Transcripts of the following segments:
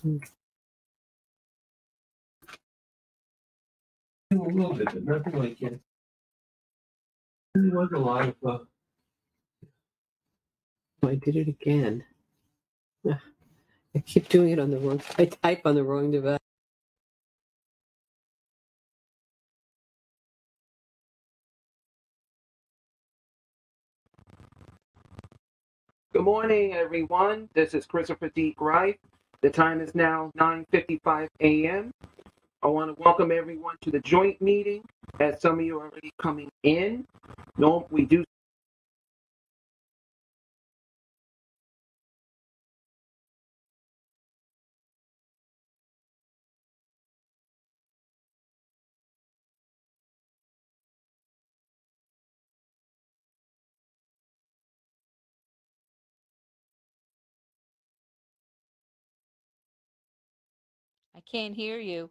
A little bit, but nothing like it. There was a lot of. I did it again. I keep doing it on the wrong. I type on the wrong device. Good morning, everyone. This is Christopher D. Greif. The time is now 9:55 a.m. I want to welcome everyone to the joint meeting. As some of you are already coming in, we do. I can't hear you.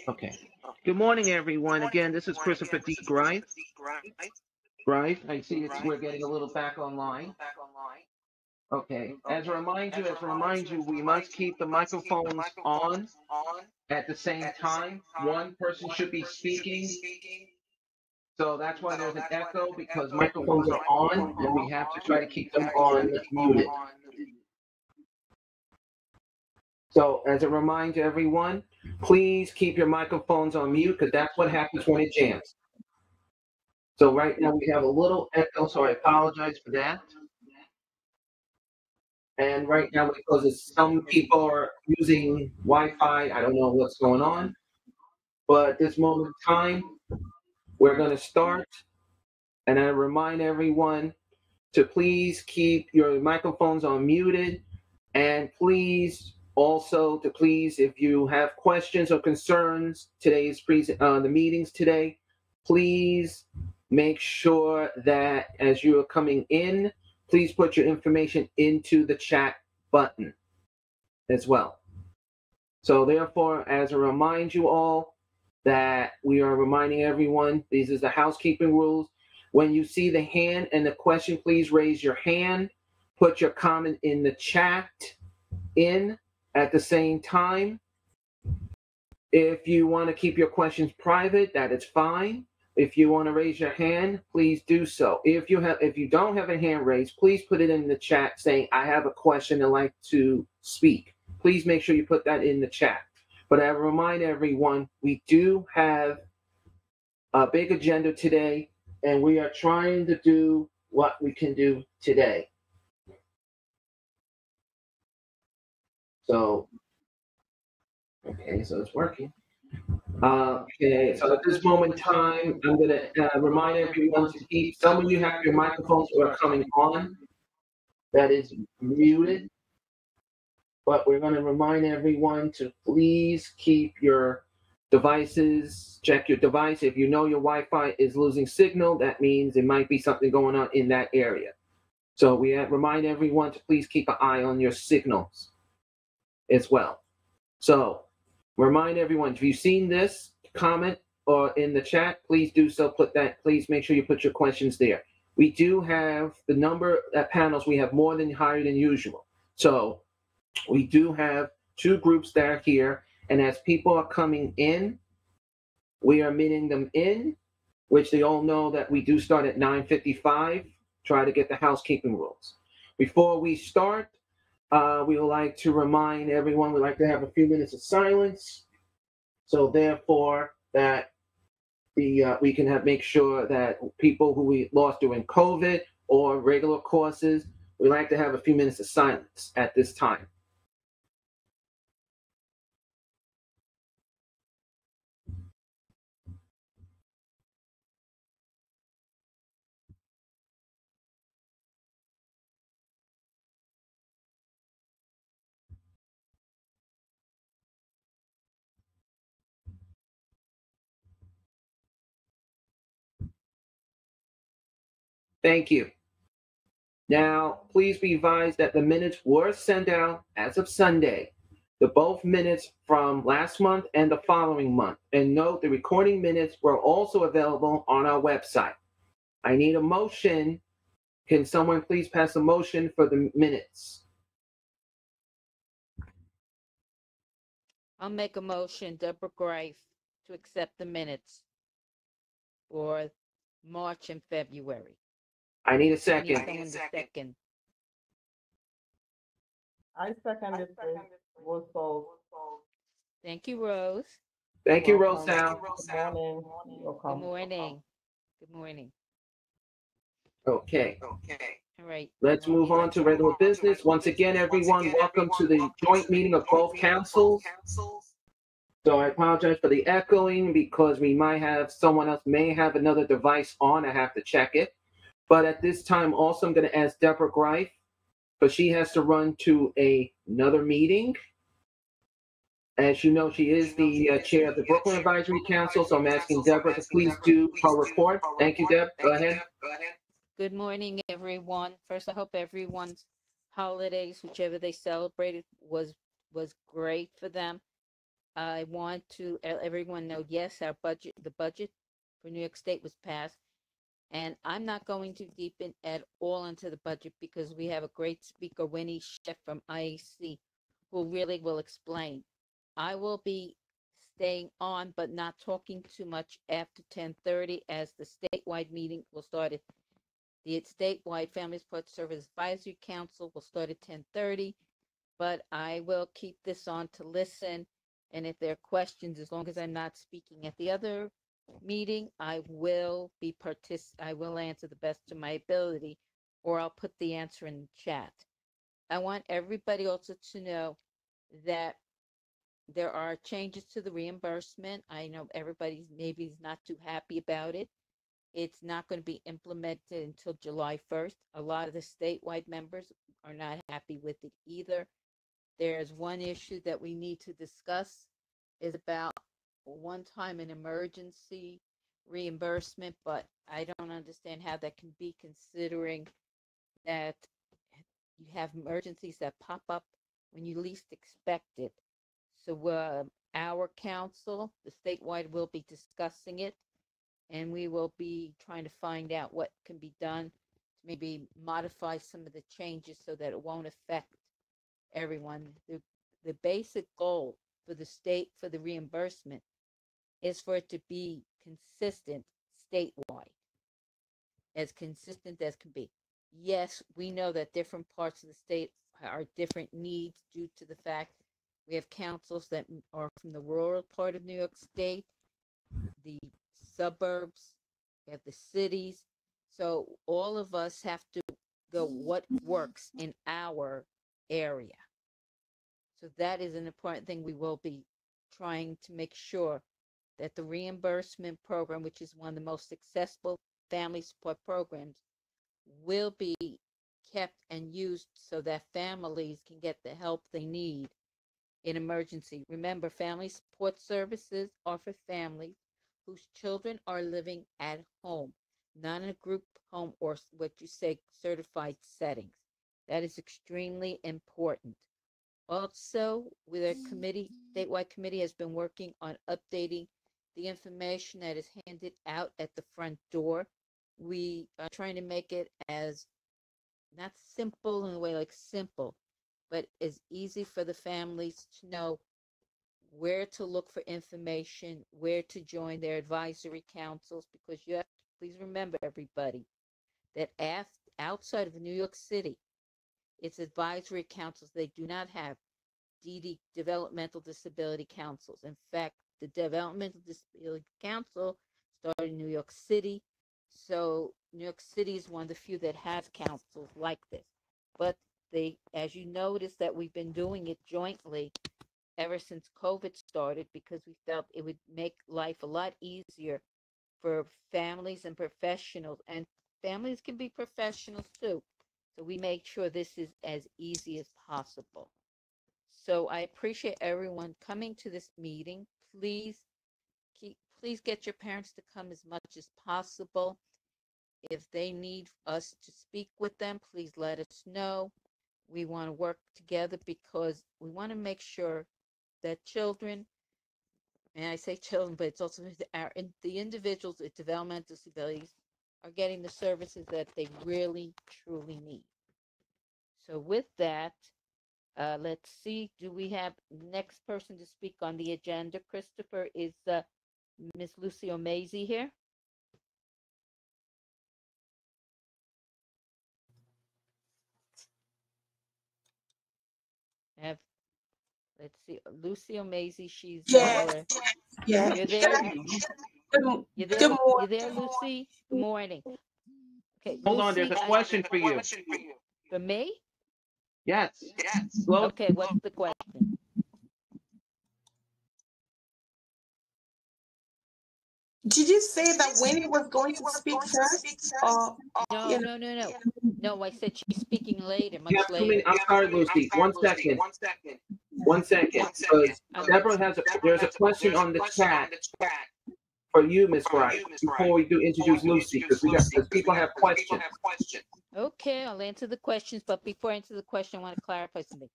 Okay. Good morning, everyone. Again, this is Christopher D. Greif. I see we're getting a little back online. Okay. As a reminder, we must keep the microphones on at the same time. One person should be speaking. So that's why there's an echo, because microphones are on and we have to try to keep them on muted. So as a reminder, everyone, please keep your microphones on mute, because that's what happens when it jams. So right now we have a little echo, so I apologize for that. And right now, because some people are using Wi-Fi, I don't know what's going on. But at this moment in time, we're going to start. And I remind everyone to please keep your microphones on muted. And please also if you have questions or concerns, the meetings today, please make sure that as you are coming in, please put your information into the chat button as well. So therefore, as a remind you all that we are reminding everyone, these are the housekeeping rules. When you see the hand and the question, please raise your hand, put your comment in the chat at the same time. If you want to keep your questions private, that is fine. If you want to raise your hand, please do so. If you don't have a hand raised, please put it in the chat saying, I have a question and like to speak. Please make sure you put that in the chat. But I remind everyone, we do have a big agenda today, and we are trying to do what we can do today. So, okay, so it's working. Okay, so at this moment in time, I'm going to remind everyone to keep, some of you have your microphones that are coming on, that is muted, but we're going to remind everyone to please keep your devices, check your device. If you know your Wi-Fi is losing signal, that means it might be something going on in that area. So we remind everyone to please keep an eye on your signals as well. So remind everyone, if you've seen this, comment or in the chat, please do so. Please make sure you put your questions there. We do have the number of panels. We have higher than usual. So we do have two groups that are here. And as people are coming in, we are meeting them in, which they all know that we do start at 9:55. Try to get the housekeeping rules. Before we start, we would like to remind everyone, we'd like to have a few minutes of silence. So therefore, that we can make sure that people who we lost during COVID or regular courses, we like to have a few minutes of silence at this time. Thank you. Now, please be advised that the minutes were sent out as of Sunday, the both minutes from last month and the following month. And note the recording minutes were also available on our website. I need a motion. Can someone please pass a motion for the minutes? I'll make a motion, Deborah Greif, to accept the minutes for March and February. I need a I need second. someone to second. I second it, please. Rosal. Thank you, Rose. Thank you, Welcome. Rosal. Good morning. Good Welcome. morning. Good morning. Okay. All right. Let's move on to regular business. Once again, everyone, welcome to the joint meeting of both councils. So I apologize for the echoing because we might have someone else may have another device on. I have to check it. But at this time, also, I'm going to ask Deborah Greif, because she has to run to another meeting. As you know, she is the chair of the Brooklyn Advisory Council, so I'm asking Deborah to please do her report. Thank you, Deb. Go ahead. Good morning, everyone. First, I hope everyone's holidays, whichever they celebrated, was great for them. I want to let everyone know, yes, the budget for New York State was passed, and I'm not going too deep in at all into the budget because we have a great speaker, Winnie Chef from IAC, who really will explain. I will be staying on, but not talking too much after 10:30, as the statewide meeting will start at the statewide Family Support Service Advisory Council will start at 10:30, but I will keep this on to listen. And if there are questions, as long as I'm not speaking at the other meeting, I will answer the best of my ability, or I'll put the answer in the chat. I want everybody also to know that there are changes to the reimbursement. I know everybody maybe is not too happy about it. It's not going to be implemented until July 1st. A lot of the statewide members are not happy with it either. There's one issue that we need to discuss is about one time an emergency reimbursement, but I don't understand how that can be, considering that you have emergencies that pop up when you least expect it. So our council, the statewide, will be discussing it, and we will be trying to find out what can be done to maybe modify some of the changes so that it won't affect everyone. The basic goal for the state for the reimbursement is for it to be consistent statewide, as consistent as can be. Yes, we know that different parts of the state are different needs due to the fact we have councils that are from the rural part of New York State, the suburbs, we have the cities. So all of us have to go what works in our area. So that is an important thing. We will be trying to make sure that the reimbursement program, which is one of the most successful family support programs, will be kept and used so that families can get the help they need in emergency. Remember, family support services are for families whose children are living at home, not in a group home or what you say certified settings. That is extremely important. Also, with our committee, statewide committee has been working on updating the information that is handed out at the front door. We are trying to make it as not simple in a way like simple, but as easy for the families to know where to look for information, where to join their advisory councils, because you have to please remember, everybody, that outside of New York City, its advisory councils, they do not have developmental disability councils. In fact, the Developmental Disability Council started in New York City. So New York City is one of the few that has councils like this. But as you notice, that we've been doing it jointly ever since COVID started, because we felt it would make life a lot easier for families and professionals. And families can be professionals too. So we make sure this is as easy as possible. So I appreciate everyone coming to this meeting. Please get your parents to come as much as possible. If they need us to speak with them, please let us know. We want to work together because we want to make sure that children, and I say children, but it's also the individuals with developmental disabilities are getting the services that they really, truly need. So with that, let's see, do we have next person to speak on the agenda? Christopher, is Miss Lucy O'Mazey here? Have Let's see, Lucy O'Mazey, she's Yes, our, yes. you're there? You Good there? morning. You there, Lucy? Good morning. Okay, Hold on, there's Lucy, a question for you. for me? Yes. Slow. Okay, what's the question? Did you say that Winnie was going to speak first? Or No, no, no, no. No, I said she's speaking later, You much have too many. later. I'm sorry, Lucy. 1 second. 1 second. Because Deborah there's a question on the chat for you, Miss Wright, before we do introduce Lucy, because people have questions. Okay, I'll answer the questions, but before I answer the question, I want to clarify something.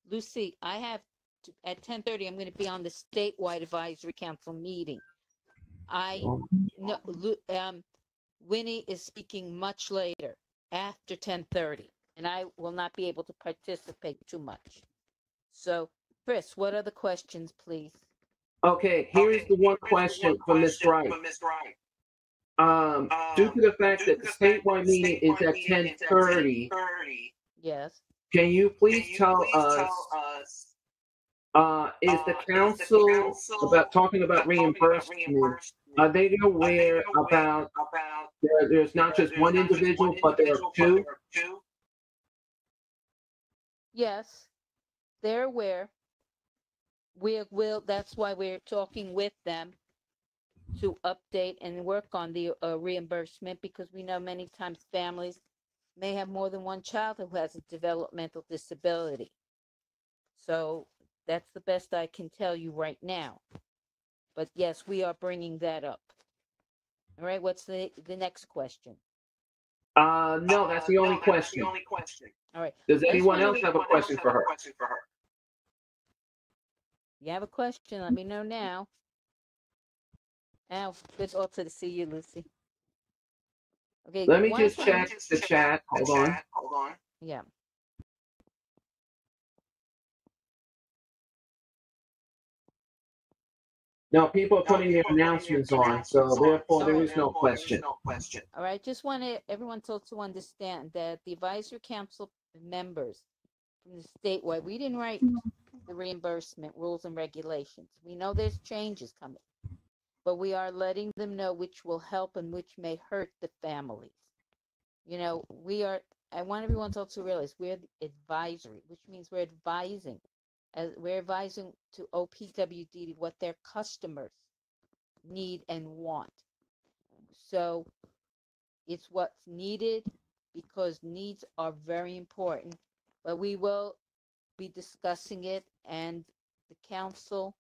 Lucy, I have at 10:30, I'm going to be on the statewide advisory council meeting. Winnie is speaking much later, after 10:30, and I will not be able to participate too much. So, Chris, what are the questions, please? Okay, here's the one question for Miss Wright. Due to the fact that the statewide meeting is at 10:30, Yes. can you please tell us, is the council talking about reimbursement? Are they aware about there's not just one individual, but there are two? Yes, they're aware. That's why we're talking with them to update and work on the reimbursement, because we know many times families may have more than one child who has a developmental disability. So that's the best I can tell you right now. But yes, we are bringing that up. All right, what's the next question? No, that's the only question. All right. Does anyone else have a question for her? You have a question, let me know now. Now, it's also to see you, Lucy. Okay. Let me just check the chat. Hold on. Yeah. No, people are putting their announcements on, so therefore there is no question. All right. Just want everyone to also understand that the advisory council members from the statewide, we didn't write the reimbursement rules and regulations. We know there's changes coming, but we are letting them know which will help and which may hurt the families. You know, I want everyone to also realize we're the advisory, which means we're advising to OPWD what their customers need and want. So it's what's needed, because needs are very important. But we will be discussing it, and the council,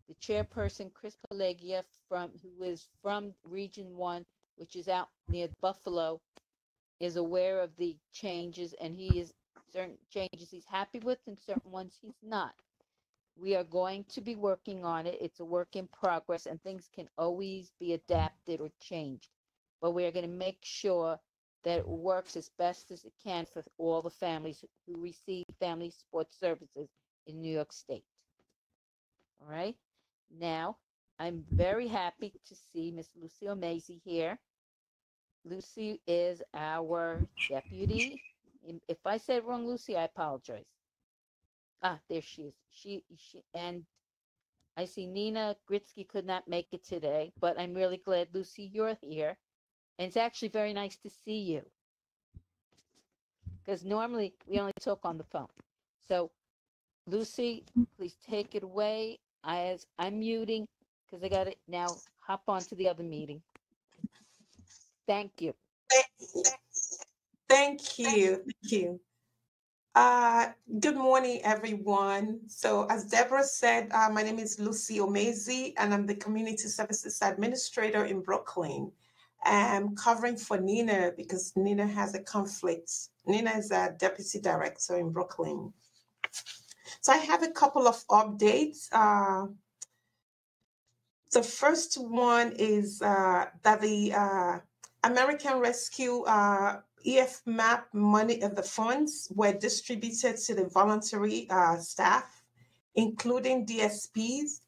the chairperson, Chris Pelagia, who is from Region 1, which is out near Buffalo, is aware of the changes, and he is certain changes he's happy with and certain ones he's not. We are going to be working on it. It's a work in progress, and things can always be adapted or changed. But we are going to make sure that it works as best as it can for all the families who receive family support services in New York State. All right. Now, I'm very happy to see Miss Lucy O'Mazey here. Lucy is our deputy. If I said wrong, Lucy, I apologize. There she is. She and I see Nina Gritsky could not make it today, but I'm really glad, Lucy, you're here. And it's actually very nice to see you, because normally we only talk on the phone. So, Lucy, please take it away. I'm muting because I got to now hop on to the other meeting. Thank you. thank you. Thank you. Good morning, everyone. So as Deborah said, my name is Lucy O'Mazey, and I'm the Community Services Administrator in Brooklyn. I'm covering for Nina because Nina has a conflict. Nina is a deputy director in Brooklyn. So I have a couple of updates. The first one is that the American Rescue EFMAP money of the funds were distributed to the voluntary staff, including DSPs,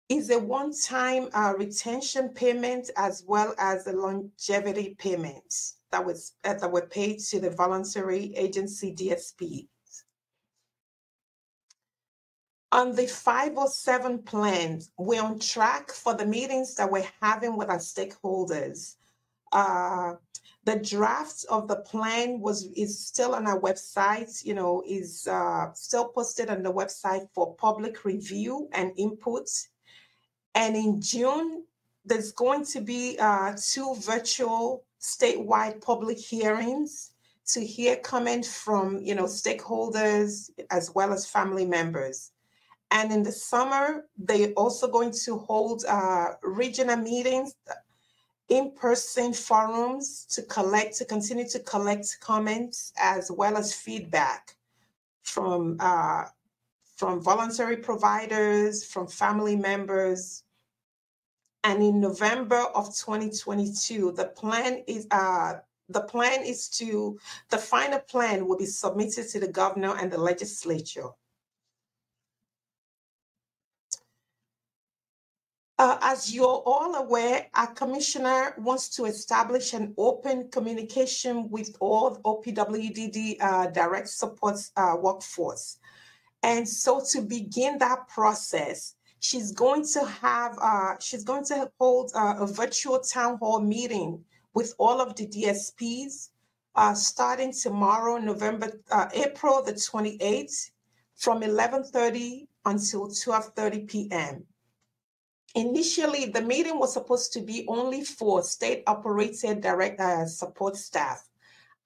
is a one-time retention payment as well as a longevity payment that were paid to the voluntary agency DSP. On the 507 plan, we're on track for the meetings that we're having with our stakeholders. The draft of the plan is still on our website, is still posted on the website for public review and input. And in June, there's going to be 2 virtual statewide public hearings to hear comment from, stakeholders as well as family members. And in the summer, they're also going to hold regional meetings, in-person forums to continue to collect comments as well as feedback from voluntary providers, from family members. And in November of 2022, the final plan will be submitted to the governor and the legislature. As you're all aware, our commissioner wants to establish an open communication with all OPWDD direct support workforce. And so to begin that process, she's going to hold a virtual town hall meeting with all of the DSPs starting tomorrow, April the 28th, from 11:30 until 12:30 p.m. Initially, the meeting was supposed to be only for state-operated direct support staff.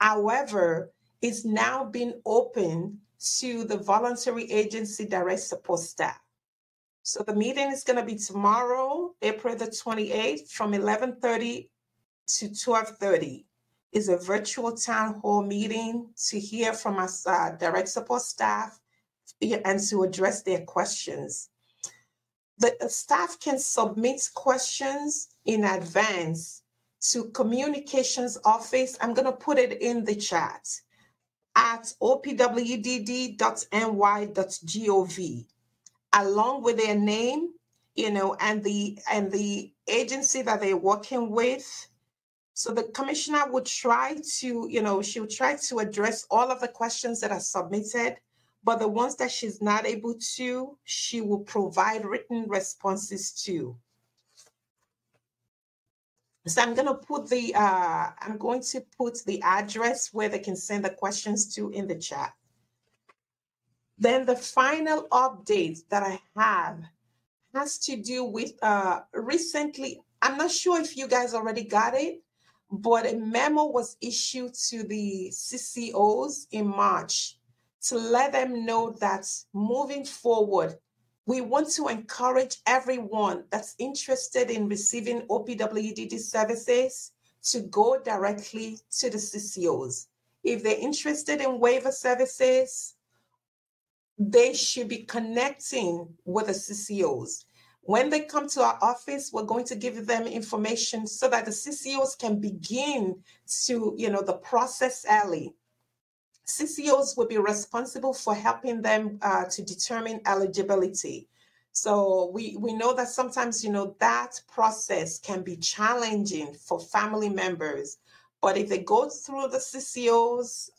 However, it's now been open to the voluntary agency direct support staff. So the meeting is going to be tomorrow, April the 28th, from 11:30 to 12:30. It's a virtual town hall meeting to hear from us direct support staff and to address their questions. The staff can submit questions in advance to communications office. I'm going to put it in the chat at opwdd.ny.gov, along with their name, and the agency that they're working with. So the commissioner would try to, she'll try to address all of the questions that are submitted, but the ones that she's not able to, she will provide written responses to. So I'm going to put the address where they can send the questions to in the chat. Then the final update that I have has to do with recently, I'm not sure if you guys already got it, but a memo was issued to the CCOs in March to let them know that moving forward, we want to encourage everyone that's interested in receiving OPWDD services to go directly to the CCOs. If they're interested in waiver services, they should be connecting with the CCOs. When they come to our office, we're going to give them information so that the CCOs can begin to, the process early. CCOs will be responsible for helping them to determine eligibility. So we know that sometimes, that process can be challenging for family members. But if they go through the CCOs,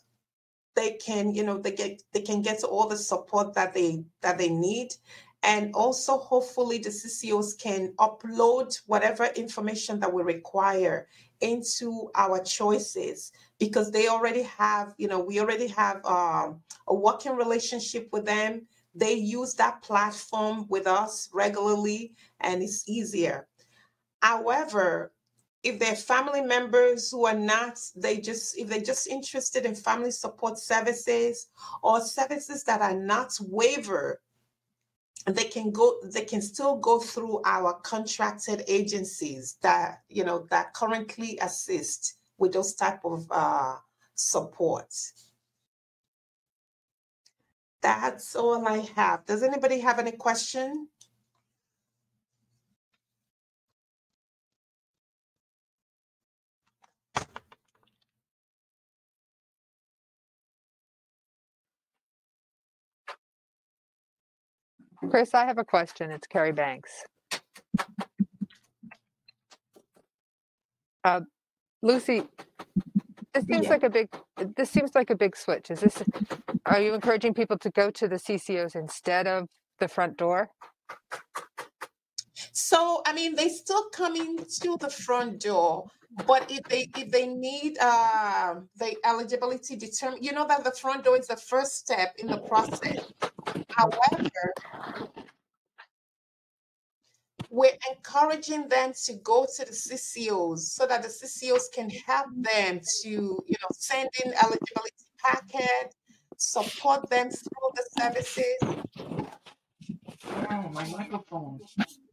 they can, they can get all the support that they need. And also, hopefully, the CCOs can upload whatever information that we require into our choices, because they already have, we already have a working relationship with them. They use that platform with us regularly, and it's easier. However, if they're family members who are not, if they're just interested in family support services or services that are not waiver they can still go through our contracted agencies that, that currently assist with those type of support. That's all I have. Does anybody have any question? Chris, I have a question. It's Carrie Banks. Lucy, this seems Yeah. like a big switch. Are you encouraging people to go to the CCOs instead of the front door? So, I mean, they still coming to the front door, but if they need the eligibility determined, that the front door is the first step in the process. However, we're encouraging them to go to the CCOs so that the CCOs can help them to, send in eligibility packet, support them through the services. Oh, my microphone.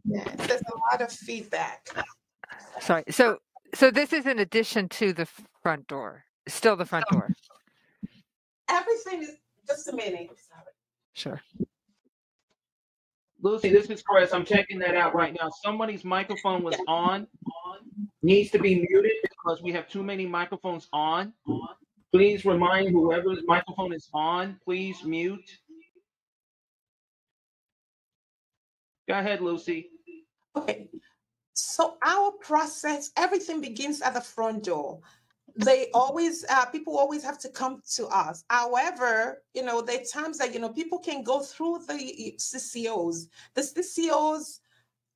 Yes, there's a lot of feedback. Sorry. So this is in addition to the front door. Still the front door. Everything is just a minute. Sorry. Sure. Lucy, this is Chris. I'm checking that out right now. Somebody's microphone was on, needs to be muted because we have too many microphones on. Please remind whoever's microphone is on, please mute. Go ahead, Lucy. Okay. So our process, everything begins at the front door. People always have to come to us. However, there are times that, people can go through the CCOs. The CCOs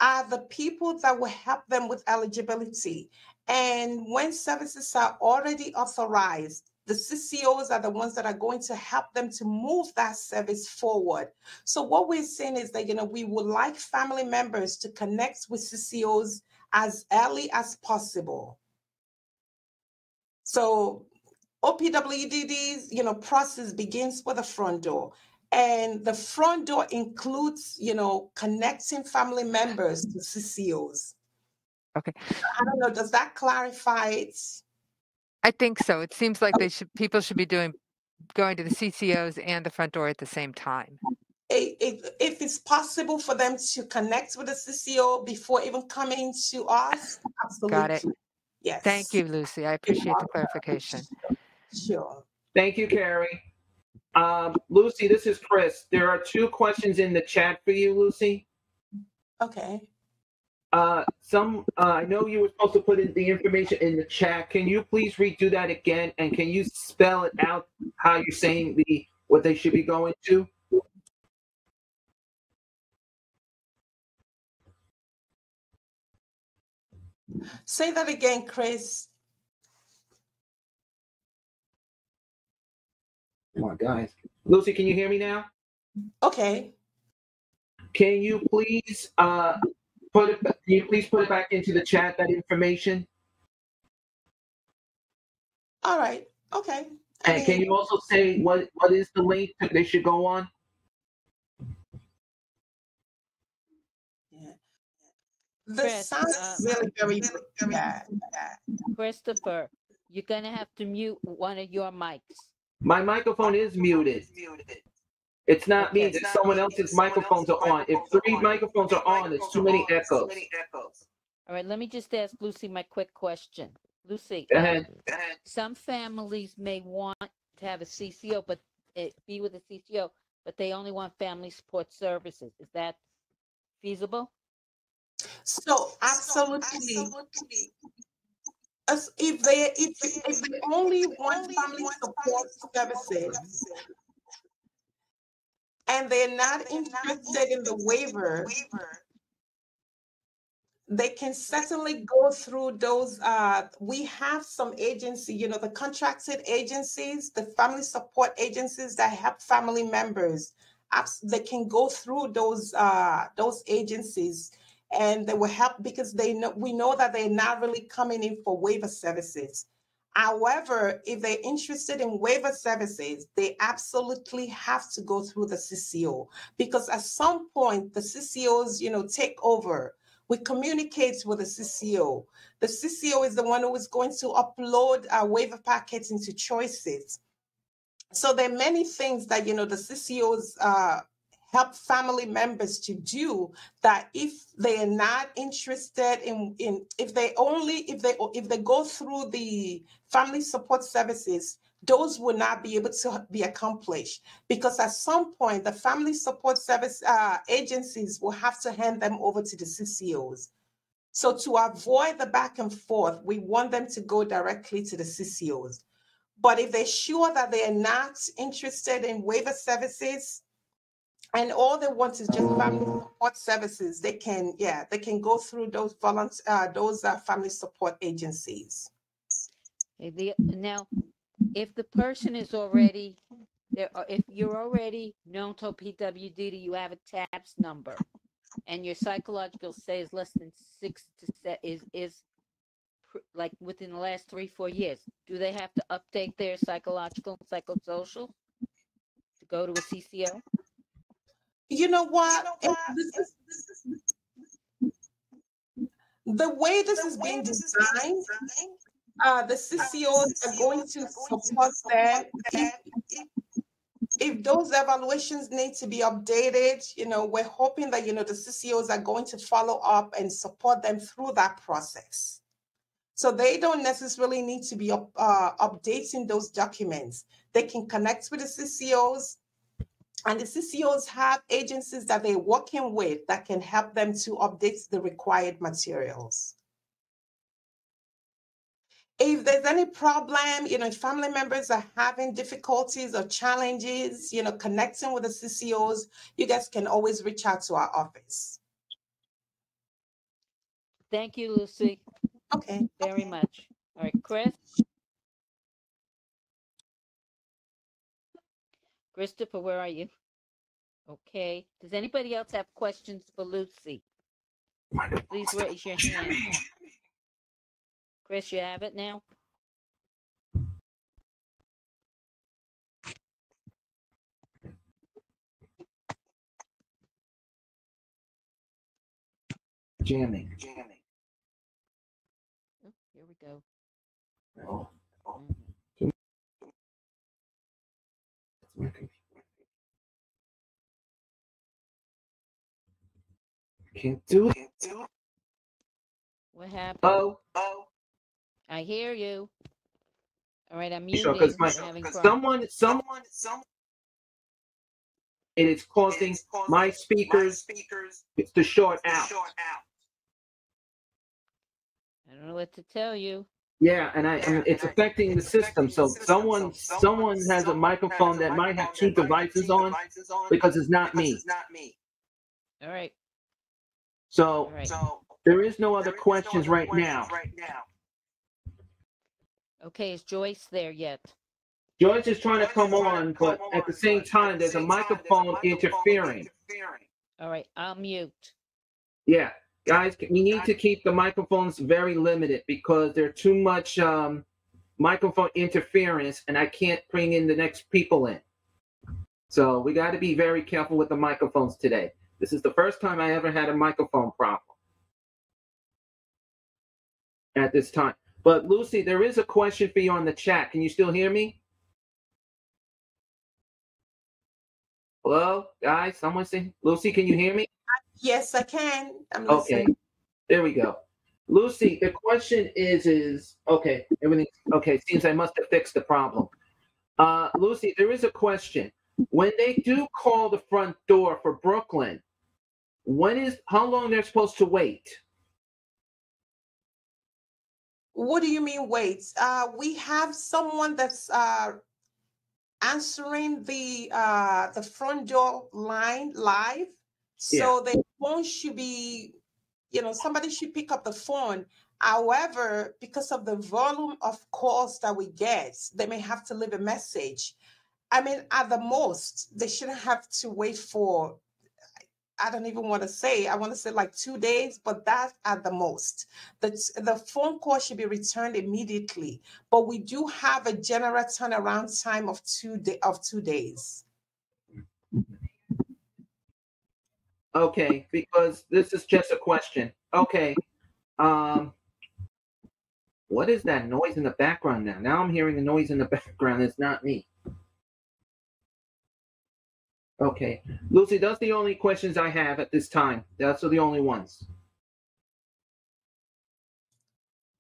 are the people that will help them with eligibility. And when services are already authorized, the CCOs are the ones that are going to help them to move that service forward. So what we're saying is that, we would like family members to connect with CCOs as early as possible. So OPWDD's, process begins with the front door. And the front door includes, connecting family members to CCOs. Okay. I don't know, does that clarify it? I think so. It seems like people should be going to the CCOs and the front door at the same time. If it's possible for them to connect with the CCO before even coming to us, absolutely. Got it. Yes. Thank you, Lucy. I appreciate the clarification. Sure. Thank you, Carrie. Lucy, this is Chris. There are 2 questions in the chat for you, Lucy. Okay. I know you were supposed to put in the information in the chat. Can you please redo that again? And can you spell it out how you're saying what they should be going to? Say that again, Chris. Come on, guys. Lucy, can you hear me now? Okay. Can you please put it back into the chat, that information? All right. Okay. And can you also say what is the link that they should go on? Yeah. The sound is really very bad. Christopher, you're gonna have to mute one of your mics. My microphone is muted. It's not me. It's someone else's microphones are on. If 3 microphones are on, it's too many echoes. All right, let me just ask Lucy my quick question. Lucy, Go ahead. some families may want to have a CCO, but be with a CCO, but they only want family support services. Is that feasible? So absolutely. As if they only want family support services and they're not interested in the waiver, they can certainly go through those. We have some agency, the contracted agencies, the family support agencies that help family members. They can go through those agencies, and they will help because we know that they're not really coming in for waiver services. However, if they're interested in waiver services, they absolutely have to go through the CCO, because at some point the CCOs, take over. We communicate with the CCO. The CCO is the one who is going to upload our waiver packets into choices. So there are many things that, the CCOs help family members to do, that if they are not interested if they go through the family support services, those will not be able to be accomplished, because at some point the family support service agencies will have to hand them over to the CCOs. So to avoid the back and forth, we want them to go directly to the CCOs. But if they're sure that they are not interested in waiver services, and all they want is just family support services, they can go through those family support agencies. Now, if the person is already there, if you're already known to PWD, you have a TABS number, and your psychological stay is less than 6 to 7 is like within the last 3-4 years, do they have to update their psychological and psychosocial to go to a CCO? You know what? The way this is being designed, the CCOs are going to support them. If those evaluations need to be updated, we're hoping that, the CCOs are going to follow up and support them through that process. So they don't necessarily need to be updating those documents. They can connect with the CCOs, and the CCOs have agencies that they're working with that can help them to update the required materials. If there's any problem, if family members are having difficulties or challenges, connecting with the CCOs, you guys can always reach out to our office. Thank you, Lucy. Okay. Very much. All right, Chris. Christopher, where are you? Okay. Does anybody else have questions for Lucy? Please raise your hand. Chris, you have it now? Jamming. Oh, here we go. Oh. Can't do it. What happened? Oh. I hear you. All right, I'm Sure, muting. because We're having problems. someone, it is causing my speakers to short out. I don't know what to tell you. Yeah, and it's affecting the system. So someone has a microphone that might have 2 devices on, because it's not me. All right. So there is no other questions right now. Okay, is Joyce there yet? Joyce is trying to come on, but at the same time, there's a microphone interfering. All right, I'll mute. Yeah, guys, we need to keep the microphones very limited, because there's too much microphone interference, and I can't bring in the next people in. So we got to be very careful with the microphones today. This is the first time I ever had a microphone problem at this time. But Lucy, there is a question for you on the chat. Can you still hear me? Hello, guys? Someone say, Lucy, can you hear me? Yes, I can. I'm Okay, listening. there we go. Lucy, the question is okay, everything, okay, seems I must have fixed the problem. Lucy, there is a question. When they do call the front door for Brooklyn, how long they're supposed to wait? What do you mean wait? We have someone that's answering the front door line live. So the phone should be, somebody should pick up the phone. However, because of the volume of calls that we get, they may have to leave a message. I mean, at the most, they shouldn't have to wait for I don't even want to say, I want to say like 2 days, but that's at the most. The phone call should be returned immediately, but we do have a general turnaround time of 2 days. Okay, because this is just a question. Okay. Um, what is that noise in the background now? Now I'm hearing a noise in the background. It's not me. Okay. Lucy, that's the only questions I have at this time. That's the only ones.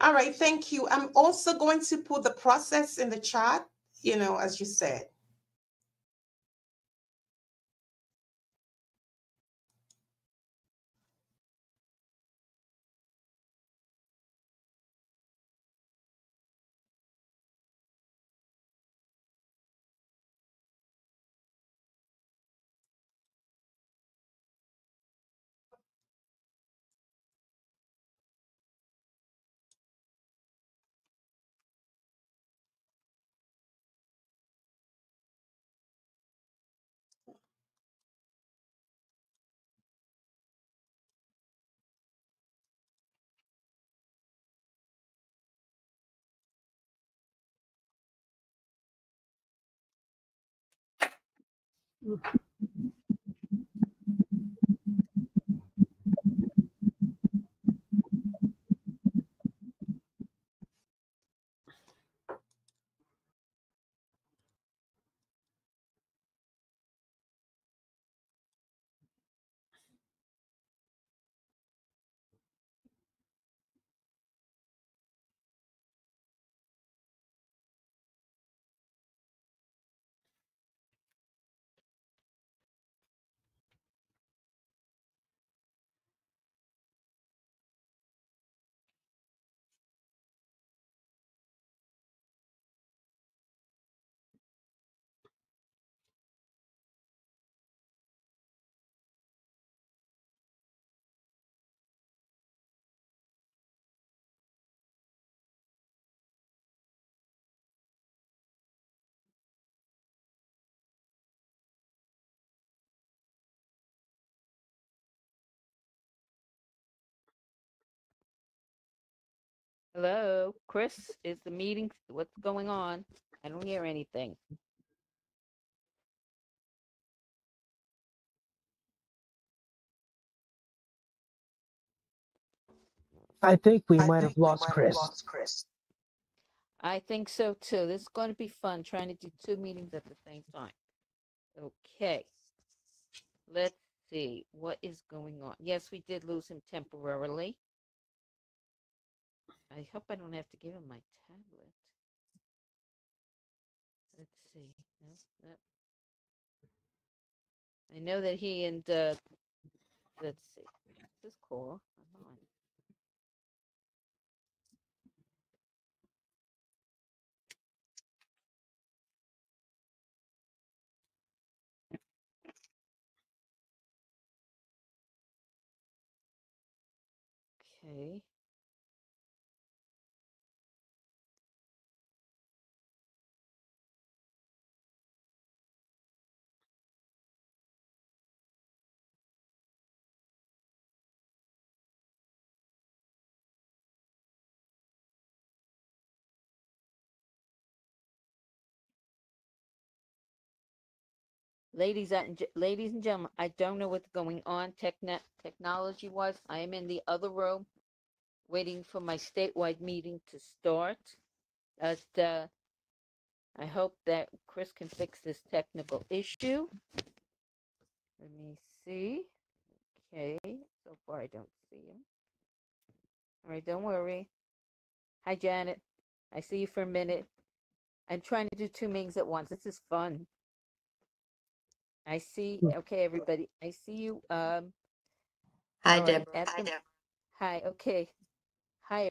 All right, thank you. I'm also going to put the process in the chat, as you said. Hello, Chris, is the meeting? What's going on? I don't hear anything. I think we might have lost Chris. I think so too. This is going to be fun trying to do two meetings at the same time. Okay. Let's see what is going on. Yes, we did lose him temporarily. I hope I don't have to give him my tablet. Let's see. Nope. I know that he and let's see. This is cool. Come on. Okay. Ladies and gentlemen, I don't know what's going on technology-wise. I am in the other room waiting for my statewide meeting to start. But I hope that Chris can fix this technical issue. Let me see. Okay, so far I don't see him. All right, don't worry. Hi, Janet. I see you for a minute. I'm trying to do two meetings at once. This is fun. I see. Okay, everybody. I see you. Hi, All right. Deborah. Hi. Okay. Hi.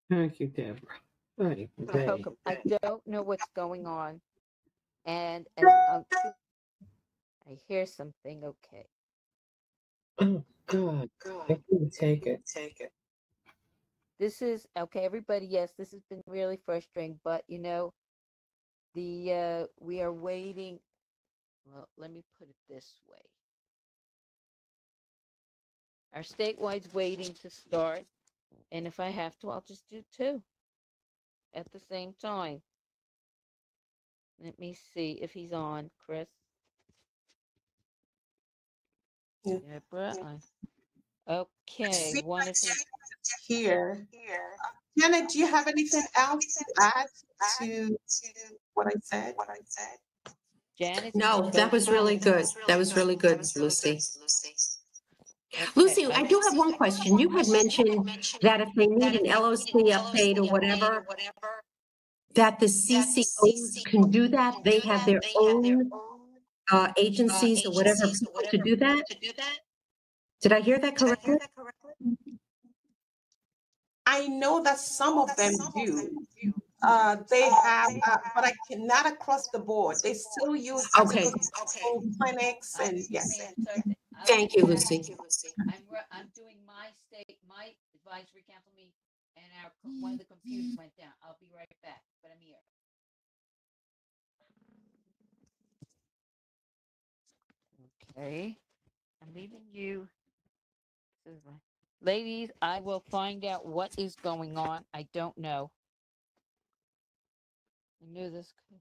Thank you, Deborah. Thank you. Welcome. I don't know what's going on, and as I hear something. Okay. Oh, God. I couldn't take it. This is okay, everybody. Yes, this has been really frustrating, but the we are waiting. Well, let me put it this way. Our statewide's waiting to start. And if I have to, I'll just do 2 at the same time. Let me see if he's on, Chris. Yeah. Deborah. I Okay, see one my of his. chat here. Janet, do you have anything else to add to what I said? Janice. No, that was really good. That was really good, Lucy. Lucy, I do have one question. You had mentioned that if they need an LOC update or whatever, that the CCOs can do that. They have their own agencies or whatever people to do that. Did I hear that correctly? I know that some of them do. They have, but I cannot across the board. They still use Okay. typical clinics and yes. Thank you, Lucy. I'm doing my advisory council meeting, and one of the computers went down. I'll be right back, but I'm here. Okay, I'm leaving you. Ladies, I will find out what is going on. I don't know. I knew this could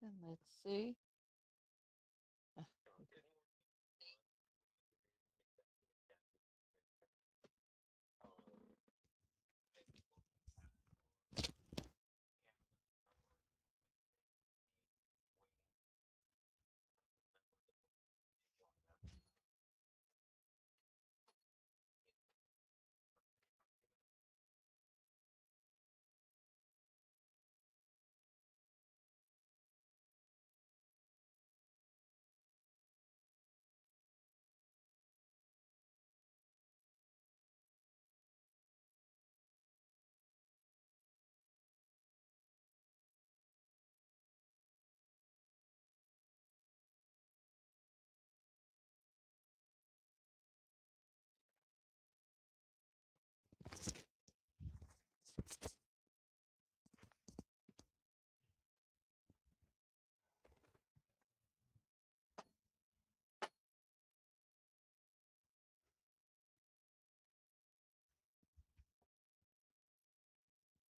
happen. Let's see.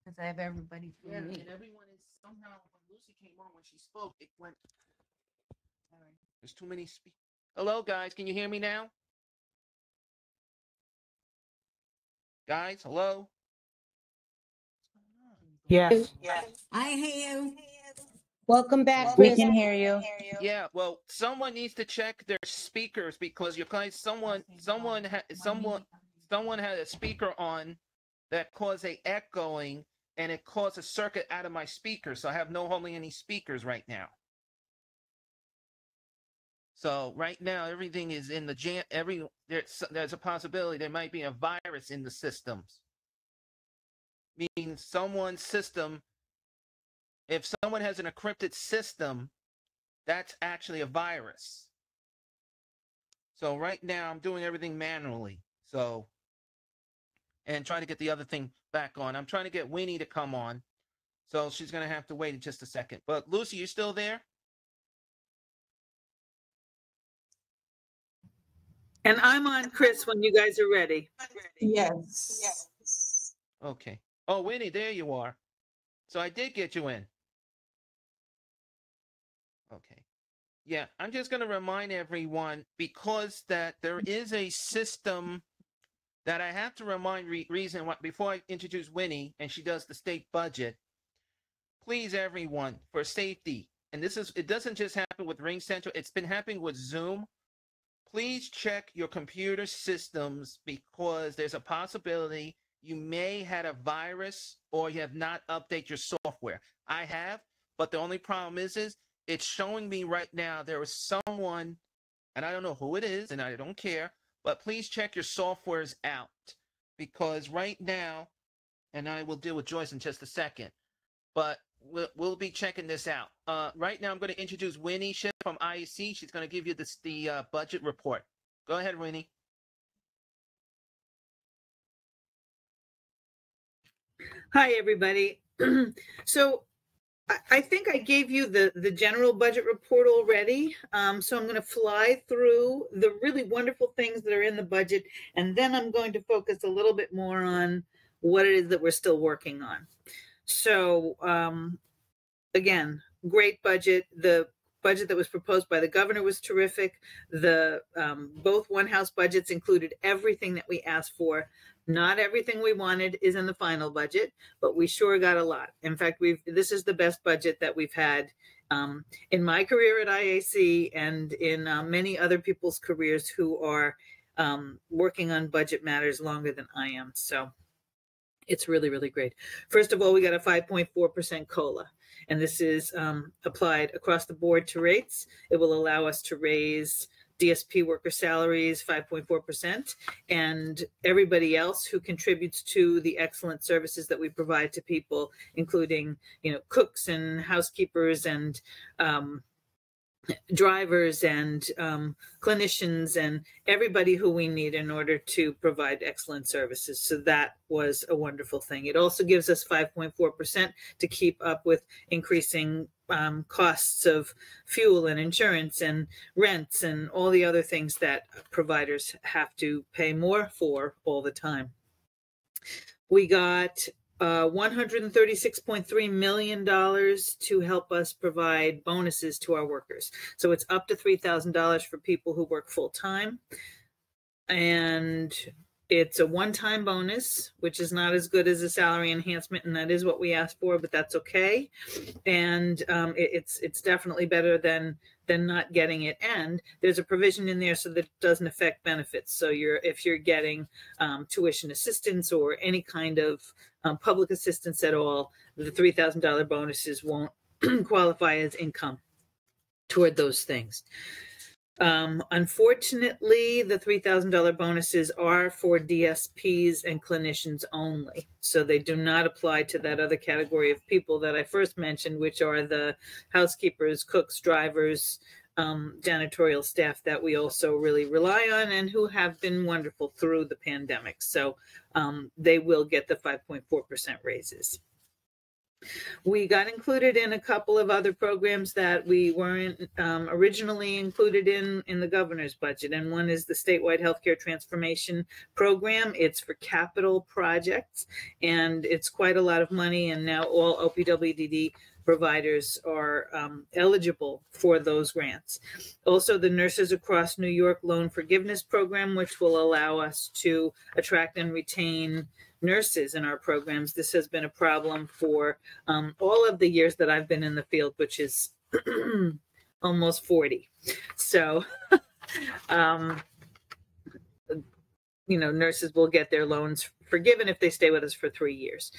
Because I have everybody for me. And everyone is somehow, when Lucy came on, when she spoke, it went. All right. There's too many speakers. Hello, guys. Can you hear me now? Guys, hello? Yes. I hear you. Welcome back, we can hear you. Yeah, well, someone needs to check their speakers because you guys, someone had a speaker on that caused a echoing and it caused a circuit out of my speaker, so I have no holding any speakers right now. So right now everything is in the jam. There's a possibility there might be a virus in the systems. Meaning someone's system. If someone has an encrypted system, that's actually a virus. So right now I'm doing everything manually. So, and trying to get the other thing back on. I'm trying to get Winnie to come on. So she's going to have to wait in just a second. But Lucy, you still there? And I'm on, Chris, when you guys are ready. Yes. Okay. Oh, Winnie, there you are. So I did get you in. Okay. Yeah, I'm just going to remind everyone, because that there is a system that I have to remind reason why, before I introduce Winnie and she does the state budget. Please, everyone, for safety, and it doesn't just happen with Ring Central, it's been happening with Zoom. Please check your computer systems because there's a possibility you may have a virus or you have not updated your software. I have, but the only problem is it's showing me right now there is someone, and I don't know who it is, and I don't care, but please check your softwares out because right now, and I will deal with Joyce in just a second, but we'll be checking this out. Right now, I'm going to introduce Winnie Schiff from IEC. She's going to give you the budget report. Go ahead, Winnie. Hi, everybody. So I think I gave you the general budget report already. So I'm going to fly through the really wonderful things that are in the budget, and then I'm going to focus a little bit more on what it is that we're still working on. So again, great budget. The budget that was proposed by the governor was terrific. The both one house budgets included everything that we asked for. Not everything we wanted is in the final budget, but we sure got a lot. In fact, this is the best budget that we've had in my career at IAC and in many other people's careers who are working on budget matters longer than I am. So it's really, really great. First of all, we got a 5.4% COLA, and this is applied across the board to rates. It will allow us to raise DSP worker salaries 5.4%, and everybody else who contributes to the excellent services that we provide to people, including, cooks and housekeepers and drivers and clinicians and everybody who we need in order to provide excellent services. So that was a wonderful thing. It also gives us 5.4% to keep up with increasing costs of fuel and insurance and rents and all the other things that providers have to pay more for all the time. We got $136.3 million to help us provide bonuses to our workers. So it's up to $3,000 for people who work full time. And it's a one-time bonus, which is not as good as a salary enhancement, and that is what we asked for, but that's okay. And it's definitely better than not getting it. And there's a provision in there so that it doesn't affect benefits. So if you're getting tuition assistance or any kind of public assistance at all, the $3,000 bonuses won't qualify as income toward those things. Unfortunately, the $3,000 bonuses are for DSPs and clinicians only. So they do not apply to that other category of people that I first mentioned, which are the housekeepers, cooks, drivers, janitorial staff that we also really rely on and who have been wonderful through the pandemic. So they will get the 5.4% raises. We got included in a couple of other programs that we weren't originally included in the governor's budget. And one is the statewide healthcare transformation program. It's for capital projects, and it's quite a lot of money. And now all OPWDD providers are eligible for those grants. Also, the Nurses Across New York Loan Forgiveness Program, which will allow us to attract and retain nurses in our programs. This has been a problem for all of the years that I've been in the field, which is almost 40. So, nurses will get their loans forgiven if they stay with us for 3 years.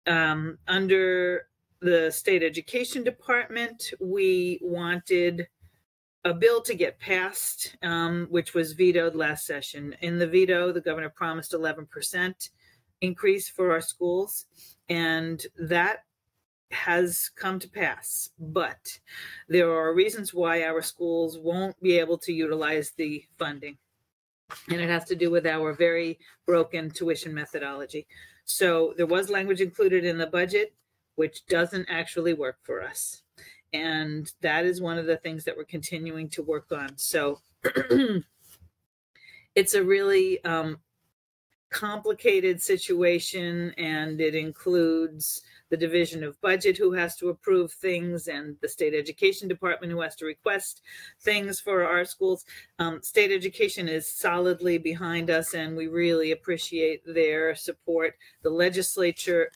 Under the state education department, we wanted a bill to get passed, which was vetoed last session. In the veto, the governor promised 11% increase for our schools, and that has come to pass. But there are reasons why our schools won't be able to utilize the funding, and it has to do with our very broken tuition methodology. So there was language included in the budget which doesn't actually work for us, and that is one of the things that we're continuing to work on. So it's a really complicated situation, and it includes the Division of Budget who has to approve things and the state education department who has to request things for our schools. State education is solidly behind us, and we really appreciate their support. The legislature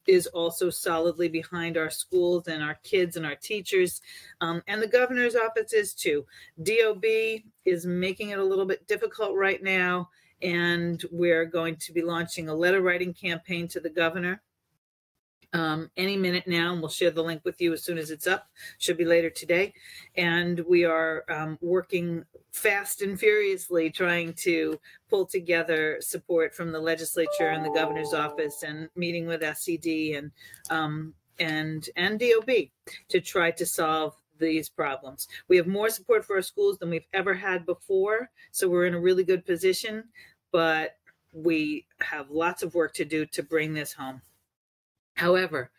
is also solidly behind our schools and our kids and our teachers, and the governor's office is too. DOB is making it a little bit difficult right now, and we're going to be launching a letter writing campaign to the governor any minute now, and we'll share the link with you as soon as it's up. Should be later today. And we are working fast and furiously trying to pull together support from the legislature and the governor's office, and meeting with SCD and DOB to try to solve these problems. We have more support for our schools than we've ever had before, so we're in a really good position, but we have lots of work to do to bring this home. However,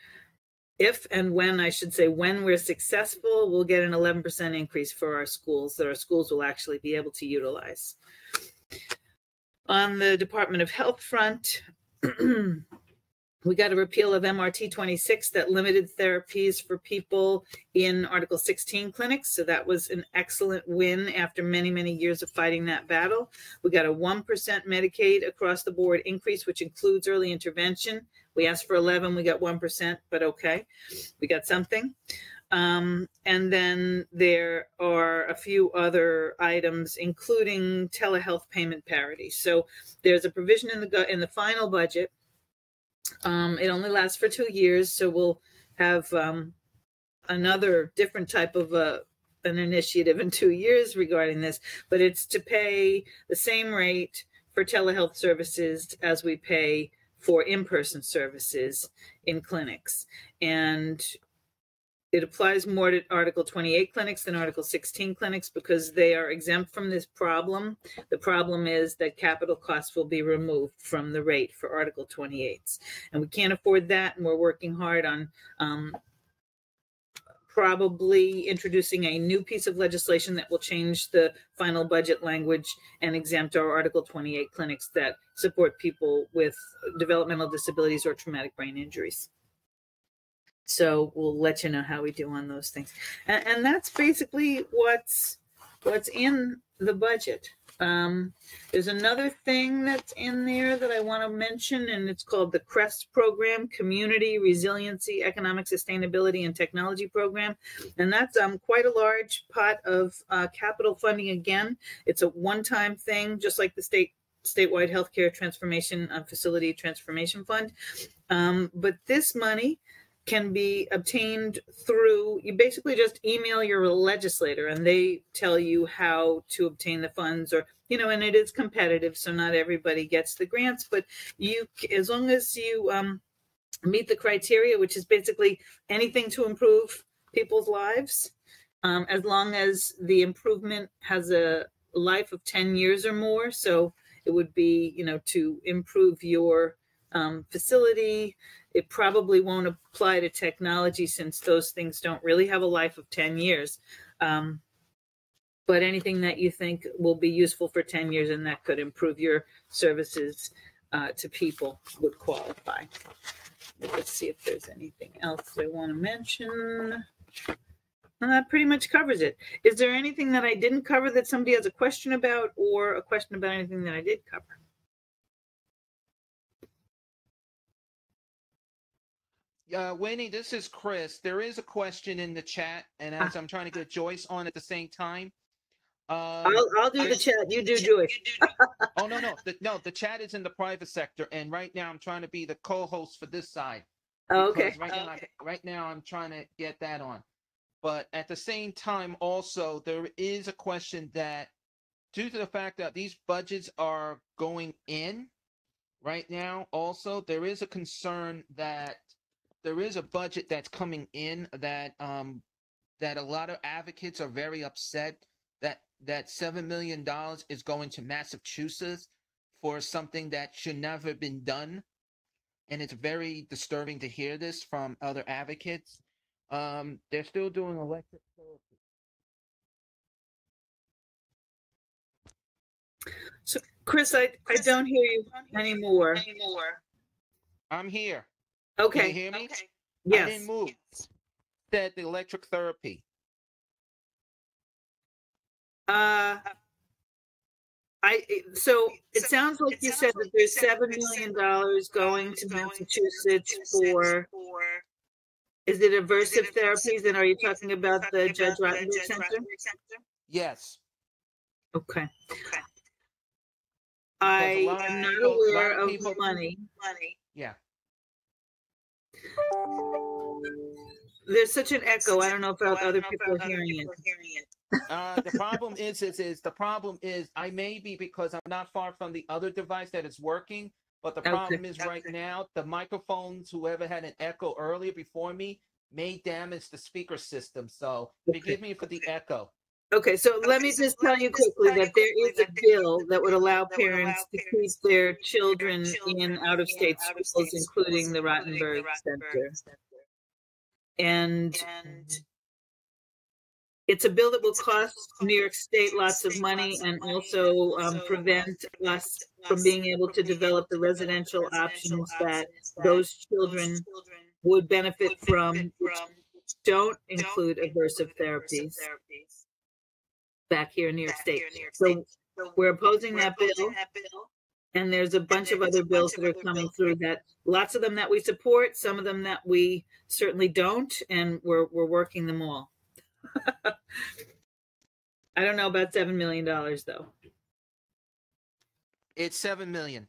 if and when, I should say, when we're successful, we'll get an 11% increase for our schools that our schools will actually be able to utilize. On the Department of Health front, we got a repeal of MRT 26 that limited therapies for people in Article 16 clinics. So that was an excellent win after many, many years of fighting that battle. We got a 1% Medicaid across the board increase, which includes early intervention. We asked for 11, we got 1%, but okay, we got something. And then there are a few other items, including telehealth payment parity. So there's a provision in the final budget. It only lasts for 2 years, so we'll have another different type of an initiative in 2 years regarding this, but it's to pay the same rate for telehealth services as we pay for in-person services in clinics. And it applies more to Article 28 clinics than Article 16 clinics because they are exempt from this problem. The problem is that capital costs will be removed from the rate for Article 28s. And we can't afford that, and we're working hard on probably introducing a new piece of legislation that will change the final budget language and exempt our Article 28 clinics that support people with developmental disabilities or traumatic brain injuries. So we'll let you know how we do on those things. And that's basically what's in the budget. There's another thing that's in there that I want to mention, and it's called the CREST program, Community Resiliency, Economic Sustainability and Technology Program. And that's quite a large pot of capital funding again. It's a one-time thing, just like the statewide healthcare transformation facility transformation fund. But this money can be obtained through, you basically just email your legislator and they tell you how to obtain the funds, or, you know, and it is competitive, so not everybody gets the grants, but you, as long as you meet the criteria, which is basically anything to improve people's lives, as long as the improvement has a life of 10 years or more. So it would be, you know, to improve your facility. It probably won't apply to technology since those things don't really have a life of 10 years. But anything that you think will be useful for 10 years and that could improve your services to people would qualify. Let's see if there's anything else I want to mention. And that pretty much covers it. Is there anything that I didn't cover that somebody has a question about, or a question about anything that I did cover? Winnie, this is Chris. There is a question in the chat, and as I'm trying to get Joyce on at the same time. I'll do the chat. You do Joyce. Oh, no. The chat is in the private sector, and right now I'm trying to be the co-host for this side. Oh, okay. Right now I'm trying to get that on. But at the same time, also, there is a question that due to the fact that these budgets are going in right now, also, there is a concern that there is a budget that's coming in that that a lot of advocates are very upset that $7 million is going to Massachusetts for something that should never have been done. And it's very disturbing to hear this from other advocates. They're still doing electric therapy. So, Chris, I don't hear you anymore. I'm here. Okay. Can you hear me? Okay. Yes. I didn't move. Said the electric therapy. So it sounds like you said that there's $7 million going to Massachusetts for. Is it aversive therapies? And are you talking about the Judge Rottenberg Center? Yes. Okay. I am not aware of the money. Yeah. There's such an echo. I don't know if other people are hearing it. The problem is I may be, because I'm not far from the other device that is working, but the problem is right now the microphones, whoever had an echo earlier before me, may damage the speaker system. So forgive me for the echo. Okay, so let me just tell you quickly that there is a bill that would allow parents to keep their children in out-of-state schools, including the Rottenberg Center. And it's a bill that will cost New York State lots of money and also prevent us from being able to develop the residential options that those children would benefit from, which don't include aversive therapies back here in New York State. So we're opposing that bill. And there's a bunch of other bills that are coming through, that lots of them that we support, some of them that we certainly don't, and we're working them all. I don't know about $7 million though. It's $7 million.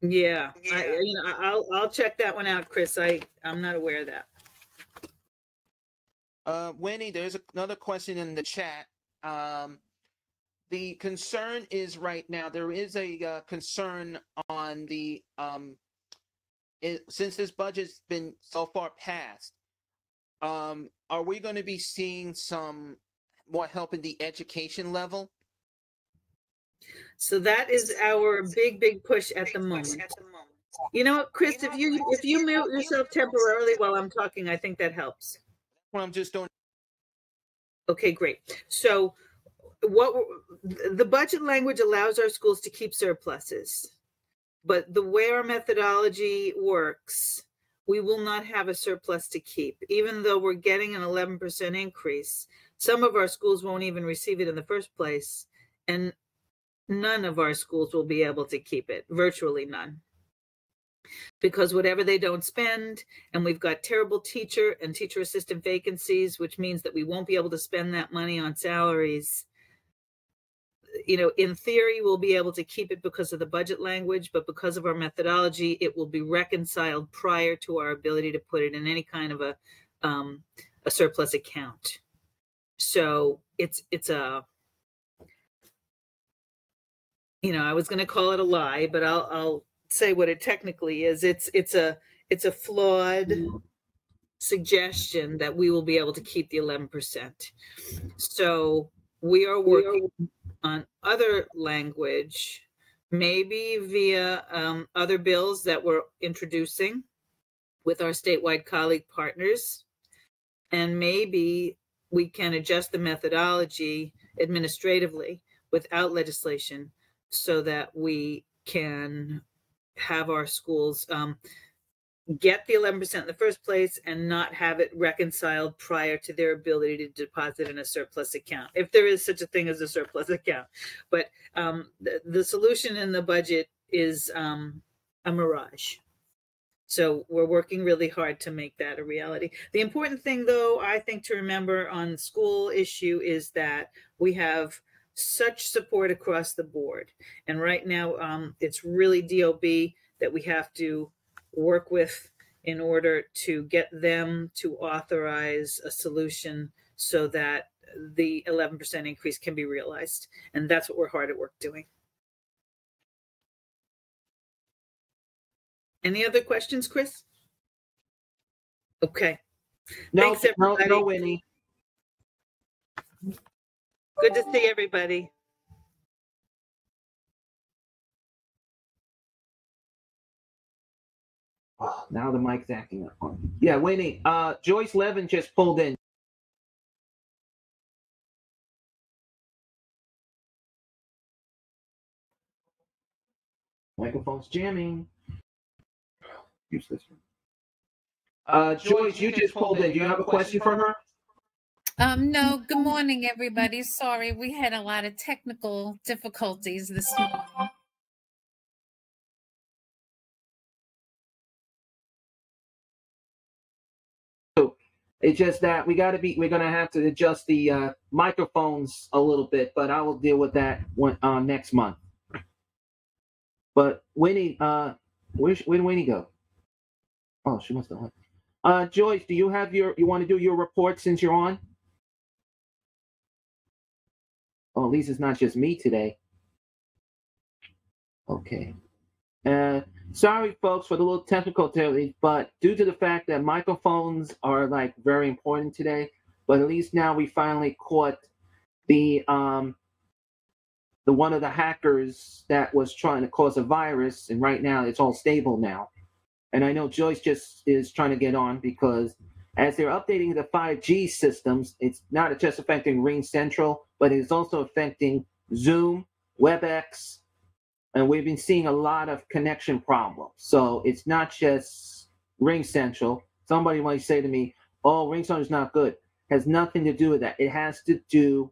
Yeah, I'll check that one out, Chris. I'm not aware of that. Winnie, there's another question in the chat. The concern is right now, there is a concern on the, since this budget's been so far passed, are we going to be seeing some more help in the education level? So that is our big push at the moment. You know what, Chris, if you mute yourself temporarily while I'm talking, I think that helps. Well, I'm just doing. Okay, great. So what the budget language allows our schools to keep surpluses, but the way our methodology works, we will not have a surplus to keep. Even though we're getting an 11% increase, some of our schools won't even receive it in the first place, and none of our schools will be able to keep it, virtually none. Because whatever they don't spend, and we've got terrible teacher and teacher assistant vacancies, which means that we won't be able to spend that money on salaries. You know, in theory, we'll be able to keep it because of the budget language, but because of our methodology, it will be reconciled prior to our ability to put it in any kind of a surplus account. So it's a, you know, I was going to call it a lie, but I'll say what it technically is. It's a flawed suggestion that we will be able to keep the 11%. So we are working on other language, maybe via other bills that we're introducing with our statewide colleague partners. And maybe we can adjust the methodology administratively without legislation so that we can have our schools get the 11% in the first place and not have it reconciled prior to their ability to deposit in a surplus account, if there is such a thing as a surplus account. But the solution in the budget is a mirage. So we're working really hard to make that a reality. The important thing, though, I think to remember on the school issue is that we have such support across the board. And right now, it's really DOB that we have to work with in order to get them to authorize a solution so that the 11% increase can be realized. And that's what we're hard at work doing. Any other questions, Chris? Okay. No, Thanks, everybody. no, Winnie. Good to see everybody. Oh, now the mic's acting up on me. Yeah, Winnie. Joyce Levin just pulled in. Microphone's jamming. Useless. Joyce, you just pulled in. Do you have a question for her? No, good morning, everybody. Sorry, we had a lot of technical difficulties this morning. It's just that we're gonna have to adjust the microphones a little bit, but I will deal with that next month. But Winnie, where'd Winnie go? Oh, she must have left. Joyce, do you have you want to do your report since you're on? Oh, at least it's not just me today. Okay. Sorry, folks, for the little technical difficulty, but due to the fact that microphones are like very important today, but at least now we finally caught the one of the hackers that was trying to cause a virus, and right now it's all stable now. And I know Joyce just is trying to get on because As they're updating the 5G systems, it's not just affecting Ring Central, but it's also affecting Zoom, WebEx, and we've been seeing a lot of connection problems. So it's not just Ring Central. Somebody might say to me, "Oh, Ring Central is not good." It has nothing to do with that. It has to do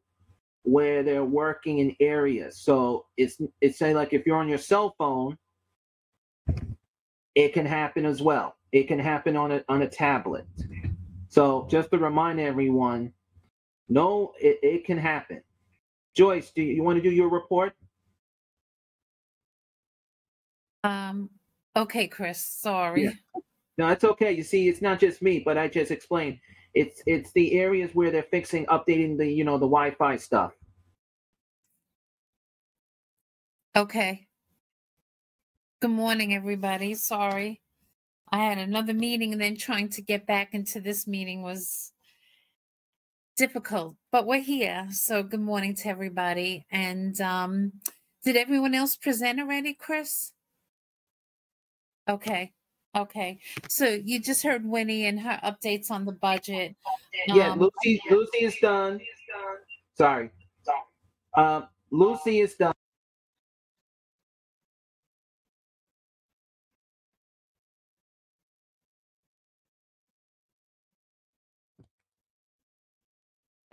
where they're working in areas. So it's say like if you're on your cell phone, it can happen as well. It can happen on a tablet. So just to remind everyone, no, it can happen. Joyce, do you want to do your report? Okay, Chris, sorry. Yeah. No, it's okay. You see, it's not just me, but I just explained. It's the areas where they're fixing, updating the the Wi-Fi stuff. Okay. Good morning, everybody. Sorry. I had another meeting and then trying to get back into this meeting was difficult, but we're here. So good morning to everybody. And did everyone else present already, Chris? Okay. Okay. So you just heard Winnie and her updates on the budget. Yeah, Lucy is done. Sorry. Lucy is done.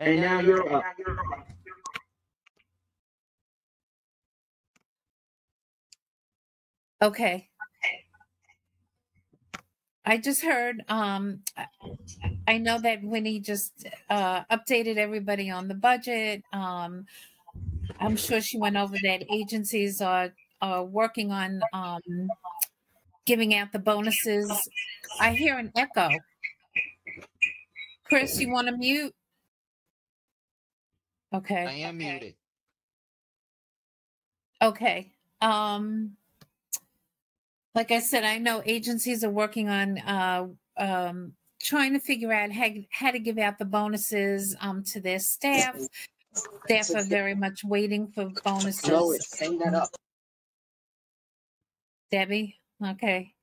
And now you're up. Okay. I just heard, I know that Winnie just updated everybody on the budget. I'm sure she went over that agencies are working on giving out the bonuses. I hear an echo. Chris, you want to mute? Okay. I am muted. Okay. Like I said, I know agencies are working on trying to figure out how to give out the bonuses to their staff. Staff are very much waiting for bonuses. Lois, hang that up. Debbie, okay.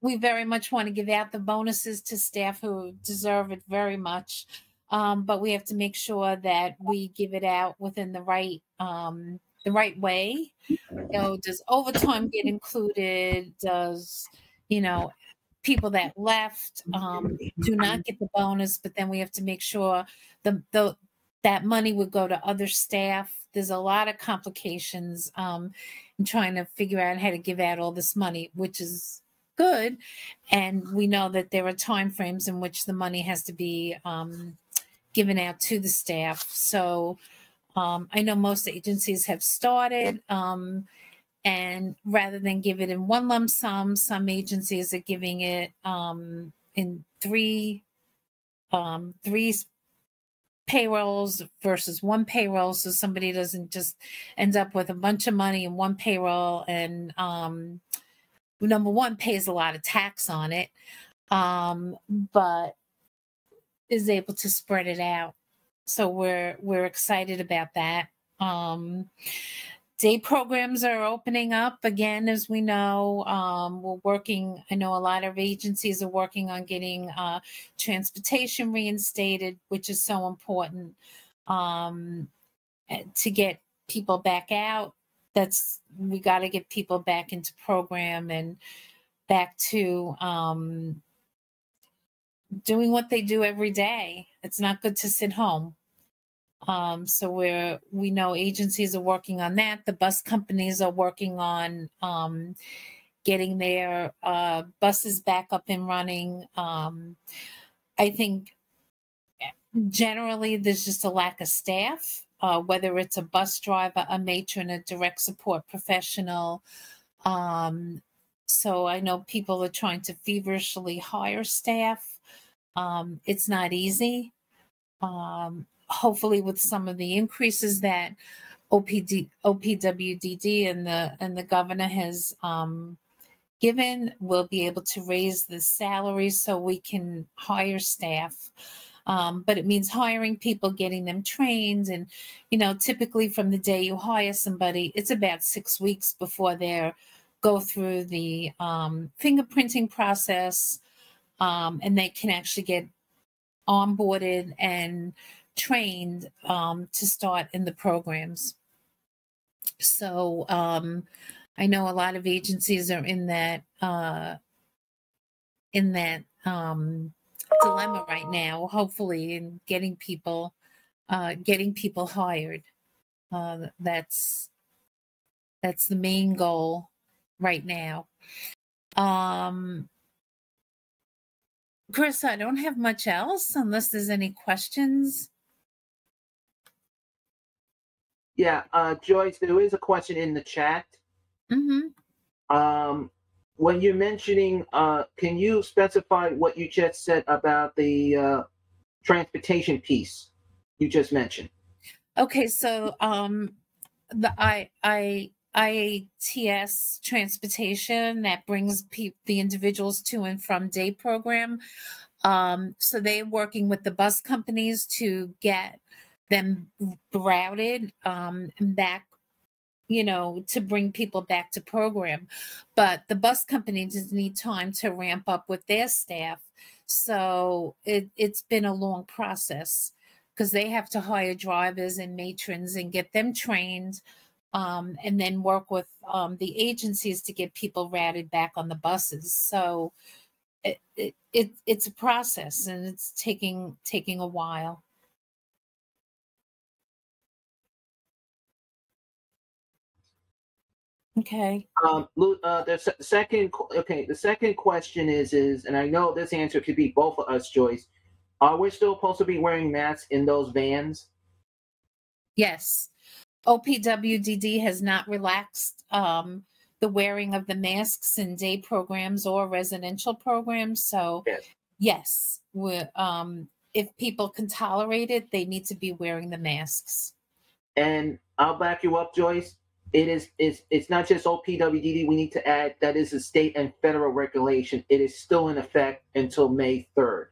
We very much want to give out the bonuses to staff who deserve it very much, but we have to make sure that we give it out within the right way. Does overtime get included? Does people that left do not get the bonus, but then we have to make sure that money would go to other staff. There's a lot of complications in trying to figure out how to give out all this money, which is good. And we know that there are time frames in which the money has to be given out to the staff. So I know most agencies have started, and rather than give it in one lump sum, some agencies are giving it in three payrolls versus one payroll, so somebody doesn't just end up with a bunch of money in one payroll and number one pays a lot of tax on it, but is able to spread it out. So we're excited about that. Day programs are opening up again, as we know. We're working, I know a lot of agencies are working on getting transportation reinstated, which is so important to get people back out. We got to get people back into program and back to doing what they do every day. It's not good to sit home. So we know agencies are working on that. The bus companies are working on getting their buses back up and running. I think generally there's just a lack of staff, whether it's a bus driver, a matron, a direct support professional. So I know people are trying to feverishly hire staff. It's not easy. Hopefully with some of the increases that OPWDD and the governor has given, we'll be able to raise the salaries so we can hire staff. But it means hiring people, getting them trained. And, typically from the day you hire somebody, it's about 6 weeks before they go through the fingerprinting process, and they can actually get onboarded and trained to start in the programs. So I know a lot of agencies are in that dilemma right now, hopefully, in getting people hired. That's the main goal right now. Chris, I don't have much else unless there's any questions. Yeah, Joyce, there is a question in the chat. Mm-hmm. When you're mentioning, can you specify what you just said about the transportation piece you just mentioned? Okay, so the IATS transportation that brings the individuals to and from day program. So they're working with the bus companies to get them routed and back, to bring people back to program. But the bus companies need time to ramp up with their staff. So it's been a long process because they have to hire drivers and matrons and get them trained, and then work with the agencies to get people routed back on the buses. So it's a process, and it's taking a while. Okay. The second question is, and I know this answer could be both of us, Joyce. Are we still supposed to be wearing masks in those vans? Yes. OPWDD has not relaxed the wearing of the masks in day programs or residential programs. So yes, if people can tolerate it, they need to be wearing the masks. And I'll back you up, Joyce. It's not just OPWDD. We need to add that is a state and federal regulation. It is still in effect until May 3rd.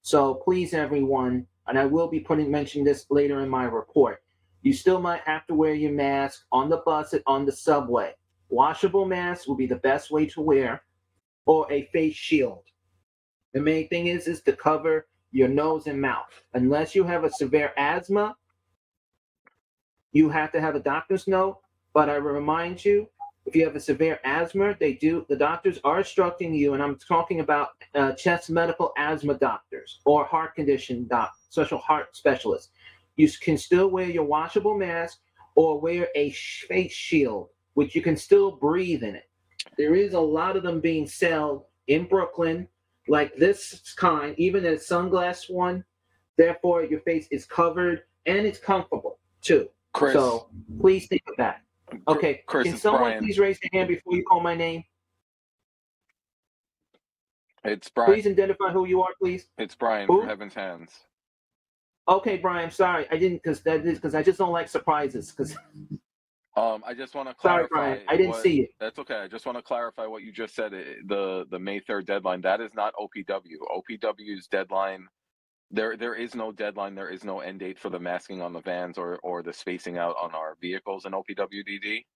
So please, everyone, and I will be mentioning this later in my report, you still might have to wear your mask on the bus and on the subway. Washable masks will be the best way to wear, or a face shield. The main thing is to cover your nose and mouth. Unless you have a severe asthma, you have to have a doctor's note. But I remind you, if you have a severe asthma, the doctors are instructing you, and I'm talking about chest medical asthma doctors or heart condition special heart specialists. You can still wear your washable mask or wear a face shield, which you can still breathe in it. There is a lot of them being sold in Brooklyn, like this kind, even a sunglass one. Therefore, your face is covered and it's comfortable too. Chris, so please think of that. Okay, Chris, can someone Brian. please raise their hand before you call my name? It's Brian. Please identify who you are, please. It's Brian Who? from Heaven's Hands. Okay, Brian, sorry. I didn't, because I just don't like surprises. I just want to clarify. Sorry, Brian, I didn't see it. That's okay. I just want to clarify what you just said. The May 3rd deadline, that is not OPW. OPW's deadline, there is no deadline. There is no end date for the masking on the vans or the spacing out on our vehicles in OPWDD.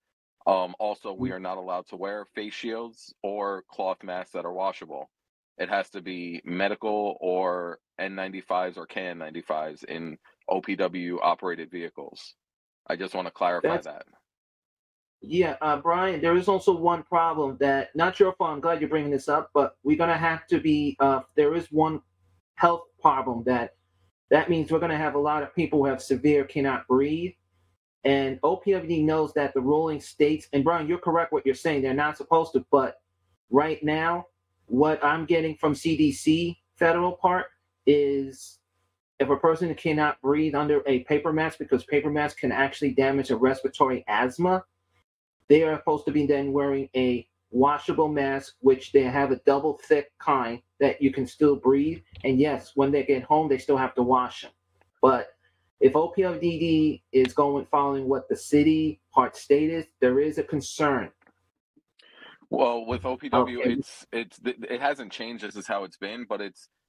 Also, we are not allowed to wear face shields or cloth masks that are washable. It has to be medical or N95s or KN95s in OPW operated vehicles. I just want to clarify that. Yeah, Brian, there is also one problem that, not your fault, I'm glad you're bringing this up, but we're going to have to be, there is one health problem that means we're going to have a lot of people who have severe cannot breathe. And OPWD knows that the ruling states, and Brian, you're correct what you're saying, they're not supposed to, but right now, what I'm getting from CDC federal part is if a person cannot breathe under a paper mask, because paper masks can actually damage a respiratory asthma, they are supposed to be then wearing a washable mask, which they have a double thick kind that you can still breathe. And yes, when they get home, they still have to wash them. But if OPWDD is following what the city part stated, there is a concern. Well, with OPW, it hasn't changed. This is how it's been, but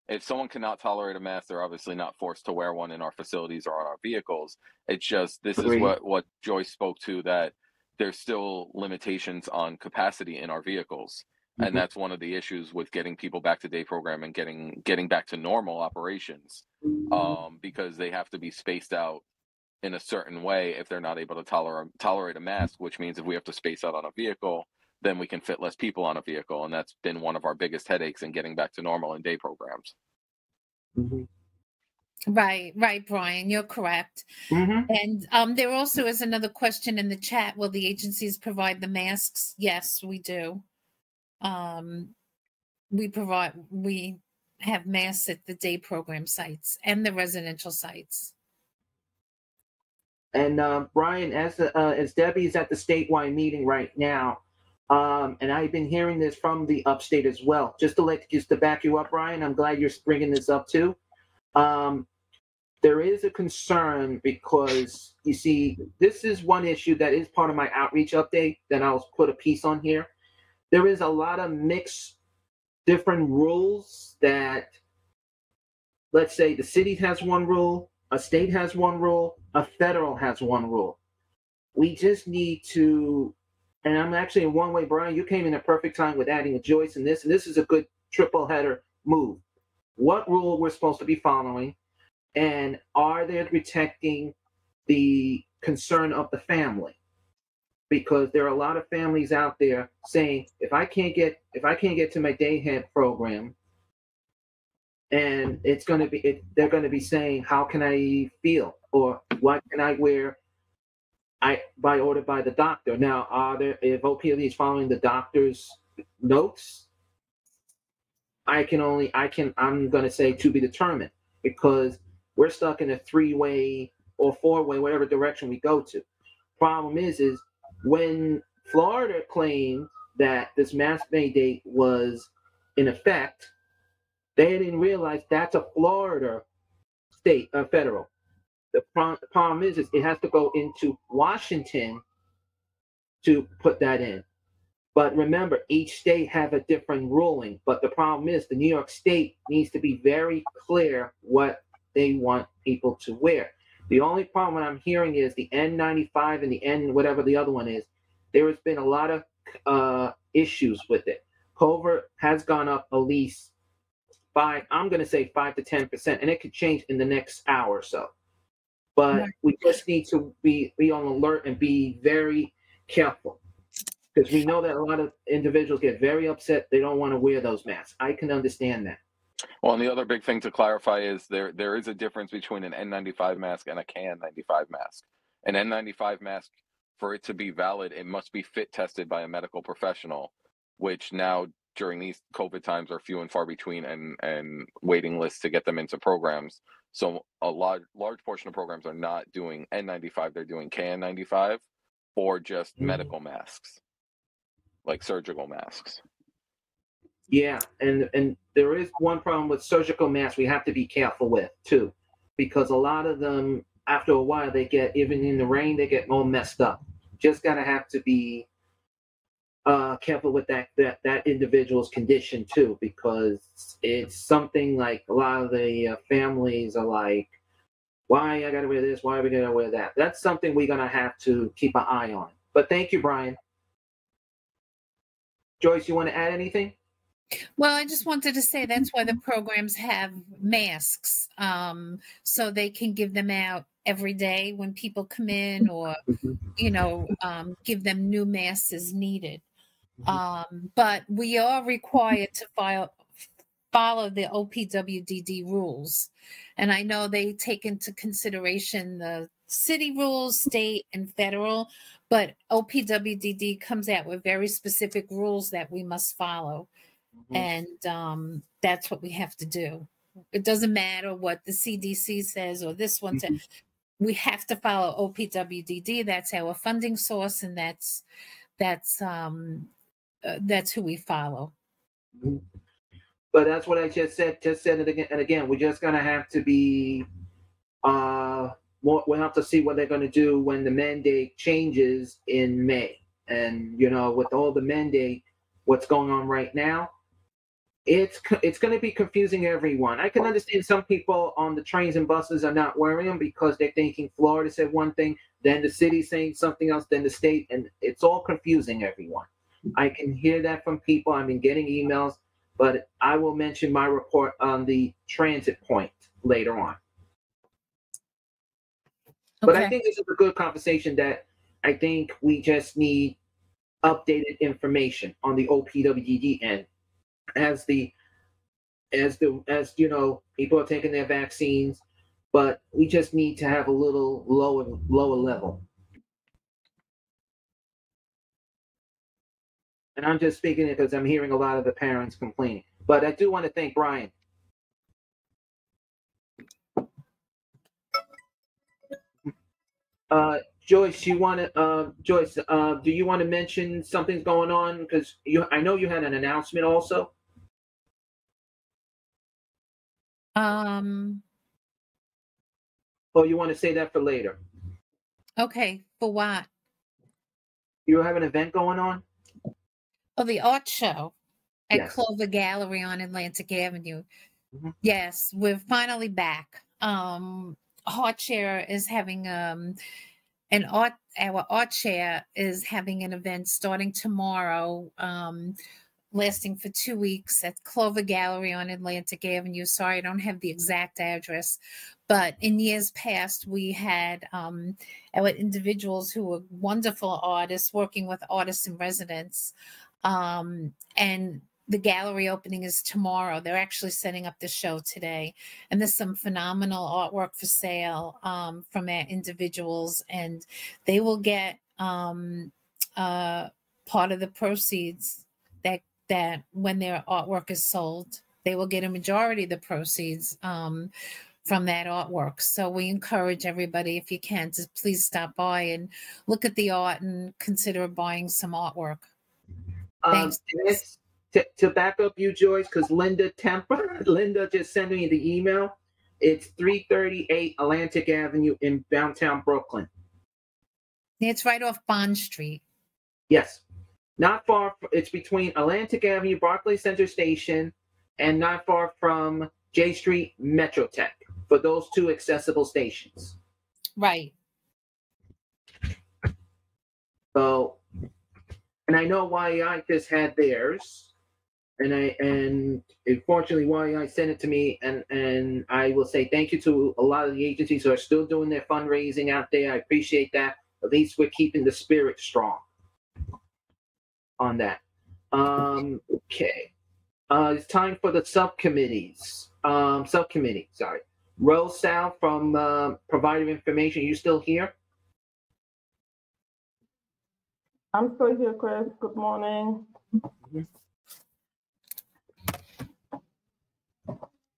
if someone cannot tolerate a mask, they're obviously not forced to wear one in our facilities or on our vehicles. It's just, this is what Joyce spoke to, that there's still limitations on capacity in our vehicles. And that's one of the issues with getting people back to day program and getting back to normal operations, because they have to be spaced out in a certain way if they're not able to tolerate a mask, which means if we have to space out on a vehicle, then we can fit less people on a vehicle. And that's been one of our biggest headaches in getting back to normal in day programs. Right, Brian, you're correct. And there also is another question in the chat. Will the agencies provide the masks? Yes, we do. We have masks at the day program sites and the residential sites. And Brian, as Debbie is at the statewide meeting right now, and I've been hearing this from the upstate as well. Just to back you up, Brian, I'm glad you're bringing this up too. There is a concern because, you see, this is one issue that is part of my outreach update that I'll put a piece on here. There is a lot of mixed different rules that, let's say the city has one rule, a state has one rule, a federal has one rule. We just need to, and I'm actually in one way, Brian, you came in at perfect time with adding a Joyce in this, and this is a good triple header move. What rule we're supposed to be following? And are they protecting the concern of the family? Because there are a lot of families out there saying, if I can't get to my day head program, and they're going to be saying, how can I feel, or what can I wear? By order by the doctor. Now, if OPLE is following the doctor's notes, I'm going to say to be determined, because we're stuck in a 3-way or 4-way, whatever direction we go to. Problem is when Florida claimed that this mask mandate was in effect, they didn't realize that's a Florida state, federal. The problem is it has to go into Washington to put that in. But remember, each state have a different ruling. But the problem is the New York State needs to be very clear what they want people to wear. The only problem I'm hearing is the N95 and the N whatever the other one is. There has been a lot of issues with it. COVID has gone up at least I'm going to say 5 to 10%, and it could change in the next hour or so. But we just need to be on alert and be very careful, because we know that a lot of individuals get very upset. They don't want to wear those masks. I can understand that. Well, and the other big thing to clarify is there is a difference between an N95 mask and a KN95 mask. An N95 mask, for it to be valid, it must be fit tested by a medical professional, which now during these COVID times are few and far between, and waiting lists to get them into programs. So a large portion of programs are not doing N95, they're doing KN95 or just medical masks, like surgical masks. Yeah, and there is one problem with surgical masks we have to be careful with too, because a lot of them, after a while, they get, even in the rain, they get all messed up. Just have to be careful with that individual's condition too, because it's something like a lot of the families are like, why I gotta wear this? Why are we gonna wear that? That's something we're gonna have to keep an eye on. But thank you, Brian. Joyce, you want to add anything? Well, I just wanted to say that's why the programs have masks, so they can give them out every day when people come in, or give them new masks as needed. But we are required to follow the OPWDD rules, and I know they take into consideration the city rules, state and federal, but OPWDD comes out with very specific rules that we must follow. And that's what we have to do. It doesn't matter what the CDC says or this one says. We have to follow OPWDD. That's our funding source, and that's who we follow. But that's what I just said. Just said it again and again. We're just gonna have to be. We'll have to see what they're gonna do when the mandate changes in May. And with all the mandate, what's going on right now, it's going to be confusing everyone. I can understand some people on the trains and buses are not wearing them because they're thinking Florida said one thing, then the city saying something else, then the state, and it's all confusing everyone. I can hear that from people. I've been getting emails, but I will mention my report on the transit point later on. But I Okay. think this is a good conversation that I think we just need updated information on the OPWDD end as you know, people are taking their vaccines, but we just need to have a little lower level. And I'm just speaking it because I'm hearing a lot of the parents complaining. But I do want to thank Brian. Joyce, Joyce, do you want to mention something's going on? Because I know you had an announcement also. Or you want to say that for later? Okay, for what? You have an event going on? Oh, the art show at Yes. Clover Gallery on Atlantic Avenue. Mm-hmm. Yes, we're finally back. Art Share is having our art share is having an event starting tomorrow, lasting for 2 weeks at Clover Gallery on Atlantic Avenue. Sorry, I don't have the exact address, but in years past, we had our individuals who were wonderful artists working with artists in residence. And the gallery opening is tomorrow. They're actually setting up the show today. And there's some phenomenal artwork for sale from our individuals. And they will get part of the proceeds that when their artwork is sold, they will get a majority of the proceeds from that artwork. So we encourage everybody, if you can, to please stop by and look at the art and consider buying some artwork. Thanks. To back up you, Joyce, because Linda just sent me the email. It's 338 Atlantic Avenue in downtown Brooklyn. It's right off Bond Street. Yes. Not far. It's between Atlantic Avenue, Barclay Center Station, and not far from J Street Metrotech, for those two accessible stations. Right. So, and I know YEI just had theirs, and unfortunately YEI sent it to me, and I will say thank you to a lot of the agencies who are still doing their fundraising out there. I appreciate that. At least we're keeping the spirit strong on that. Okay. It's time for the subcommittees. Sorry. Rose Sal from Provider Information, you still here? I'm still here, Chris. Good morning.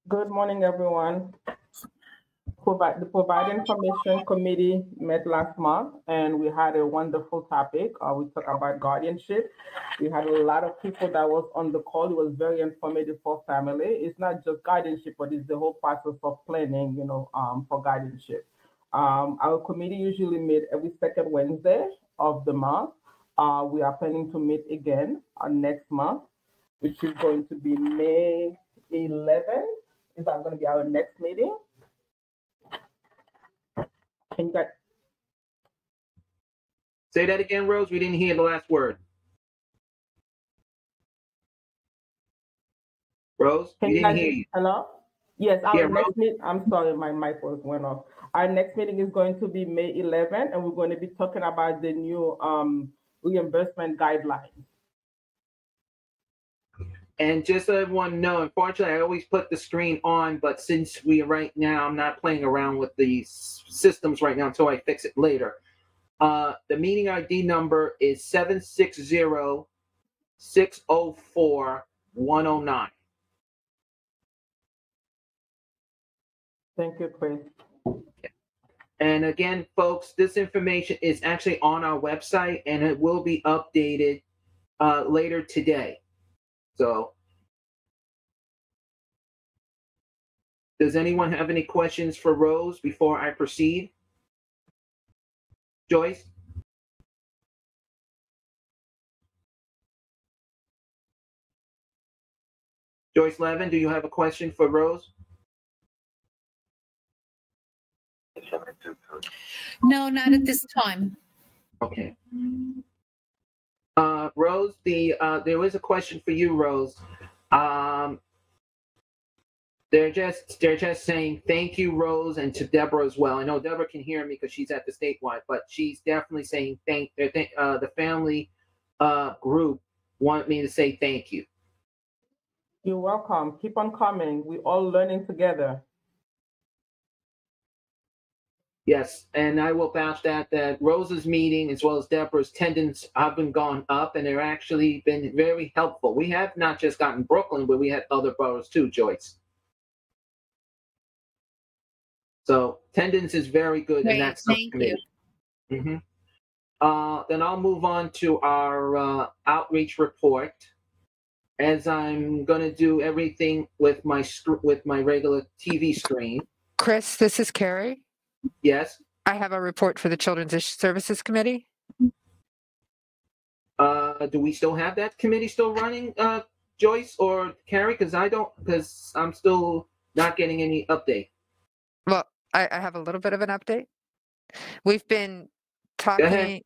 Good morning, everyone. The Provide Information Committee met last month, and we had a wonderful topic. We talked about guardianship. We had a lot of people that was on the call. It was very informative for family. It's not just guardianship, but it's the whole process of planning, for guardianship. Our committee usually meet every second Wednesday of the month. We are planning to meet again next month, which is going to be May 11th. Is that going to be our next meeting? Can you guys say that again, Rose? We didn't hear the last word. Rose, we didn't hear you. Hello? Yes, our next meeting, I'm sorry, my mic went off. Our next meeting is going to be May 11th, and we're going to be talking about the new reimbursement guidelines. And just so everyone know, unfortunately, I always put the screen on, but since I'm not playing around with the systems right now until I fix it later. The meeting ID number is 760-604-109. Thank you, Chris. And again, folks, this information is actually on our website, and it will be updated later today. So, does anyone have any questions for Rose before I proceed? Joyce? Joyce Levin, do you have a question for Rose? No, not at this time. Okay. Rose, there was a question for you, Rose. They're just saying thank you, Rose, and to Deborah as well. I know Deborah can hear me because she's at the statewide, but she's definitely saying the family group want me to say thank you. You're welcome. Keep on coming. We're all learning together. Yes, and I will vouch that Rose's meeting as well as Deborah's attendance have been gone up, and they're actually been very helpful. We have not just gotten Brooklyn, but we had other boroughs too, Joyce. So attendance is very good in that subcommittee. Mm-hmm. Then I'll move on to our outreach report, as I'm going to do everything with my regular TV screen. Chris, this is Carrie. Yes. I have a report for the Children's Services Committee. Do we still have that committee still running, Joyce or Carrie? Because I'm still not getting any update. Well, I have a little bit of an update. We've been talking.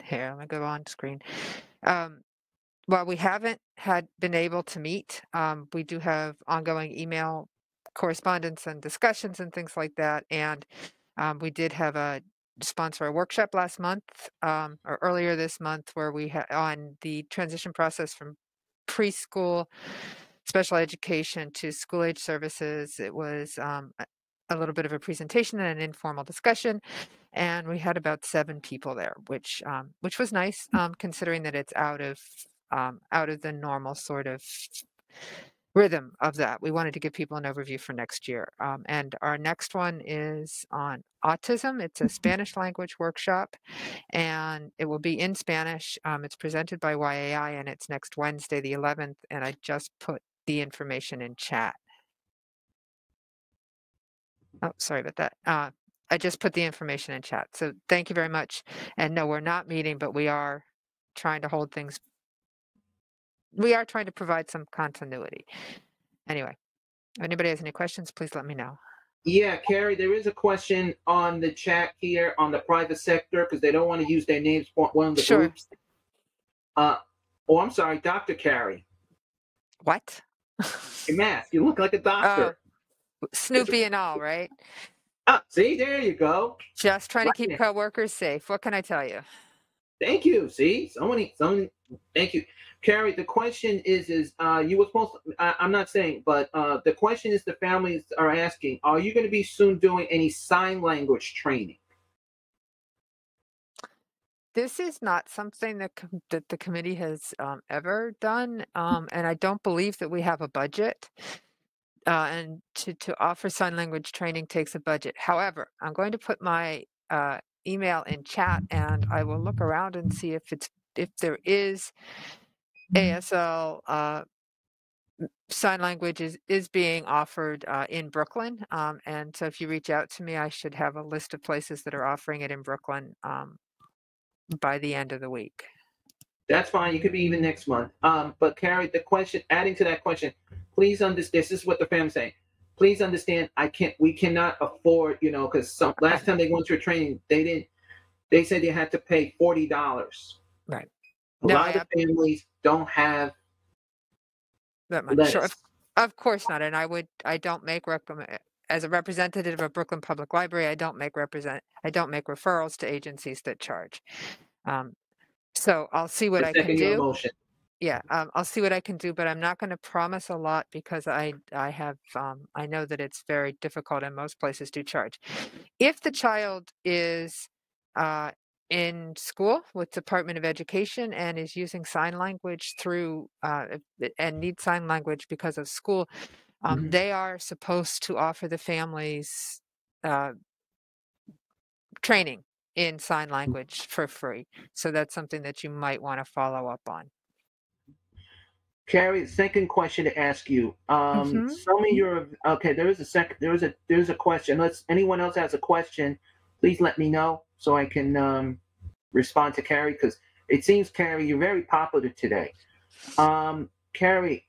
Here, let me go on screen. Well, we haven't been able to meet. We do have ongoing email correspondence and discussions and things like that. And we did have sponsor a workshop last month or earlier this month where we had on the transition process from preschool special education to school age services. It was a little bit of a presentation and an informal discussion, and we had about 7 people there, which was nice, considering that it's out of the normal sort of rhythm of that. We wanted to give people an overview for next year. And our next one is on autism. It's a Spanish language workshop, and it will be in Spanish. It's presented by YAI, and it's next Wednesday, the 11th. And I just put the information in chat. Oh, sorry about that. I just put the information in chat. So thank you very much. And no, we're not meeting, but we are trying to hold things. We are trying to provide some continuity. Anyway, if anybody has any questions, please let me know. Yeah, Carrie, there is a question on the chat here on the private sector because they don't want to use their names for one of the groups. I'm sorry, Dr. Carrie. What? Your mask. You look like a doctor. Snoopy and all, right? See, there you go. Just trying to keep coworkers safe. What can I tell you? Thank you. See, someone. Thank you, Carrie. The question is you were supposed to, I'm not saying, but the question is the families are asking: are you going to be soon doing any sign language training? This is not something that the committee has ever done, and I don't believe that we have a budget. And to offer sign language training takes a budget. However, I'm going to put my email in chat, and I will look around and see if there is ASL sign language is being offered in Brooklyn. And so if you reach out to me, I should have a list of places that are offering it in Brooklyn by the end of the week. That's fine. You could be even next month. But Carrie, the question, adding to that question, please understand. This is what the family's saying. Please understand. We cannot afford, because last time they went to a training, they said they had to pay $40. Right. A lot of families don't have that much. Sure. Of course not. And I don't make as a representative of Brooklyn Public Library, I don't make referrals to agencies that charge. So I'll see what I can do. Yeah, I'll see what I can do, but I'm not going to promise a lot because I know that it's very difficult and most places do charge. If the child is in school with Department of Education and is using sign language through and needs sign language because of school, they are supposed to offer the families training in sign language for free. So that's something that you might want to follow up on. Carrie, second question to ask you. Some of your there's a question. Anyone else has a question, please let me know so I can respond to Carrie, because it seems, Carrie, you're very popular today. Carrie,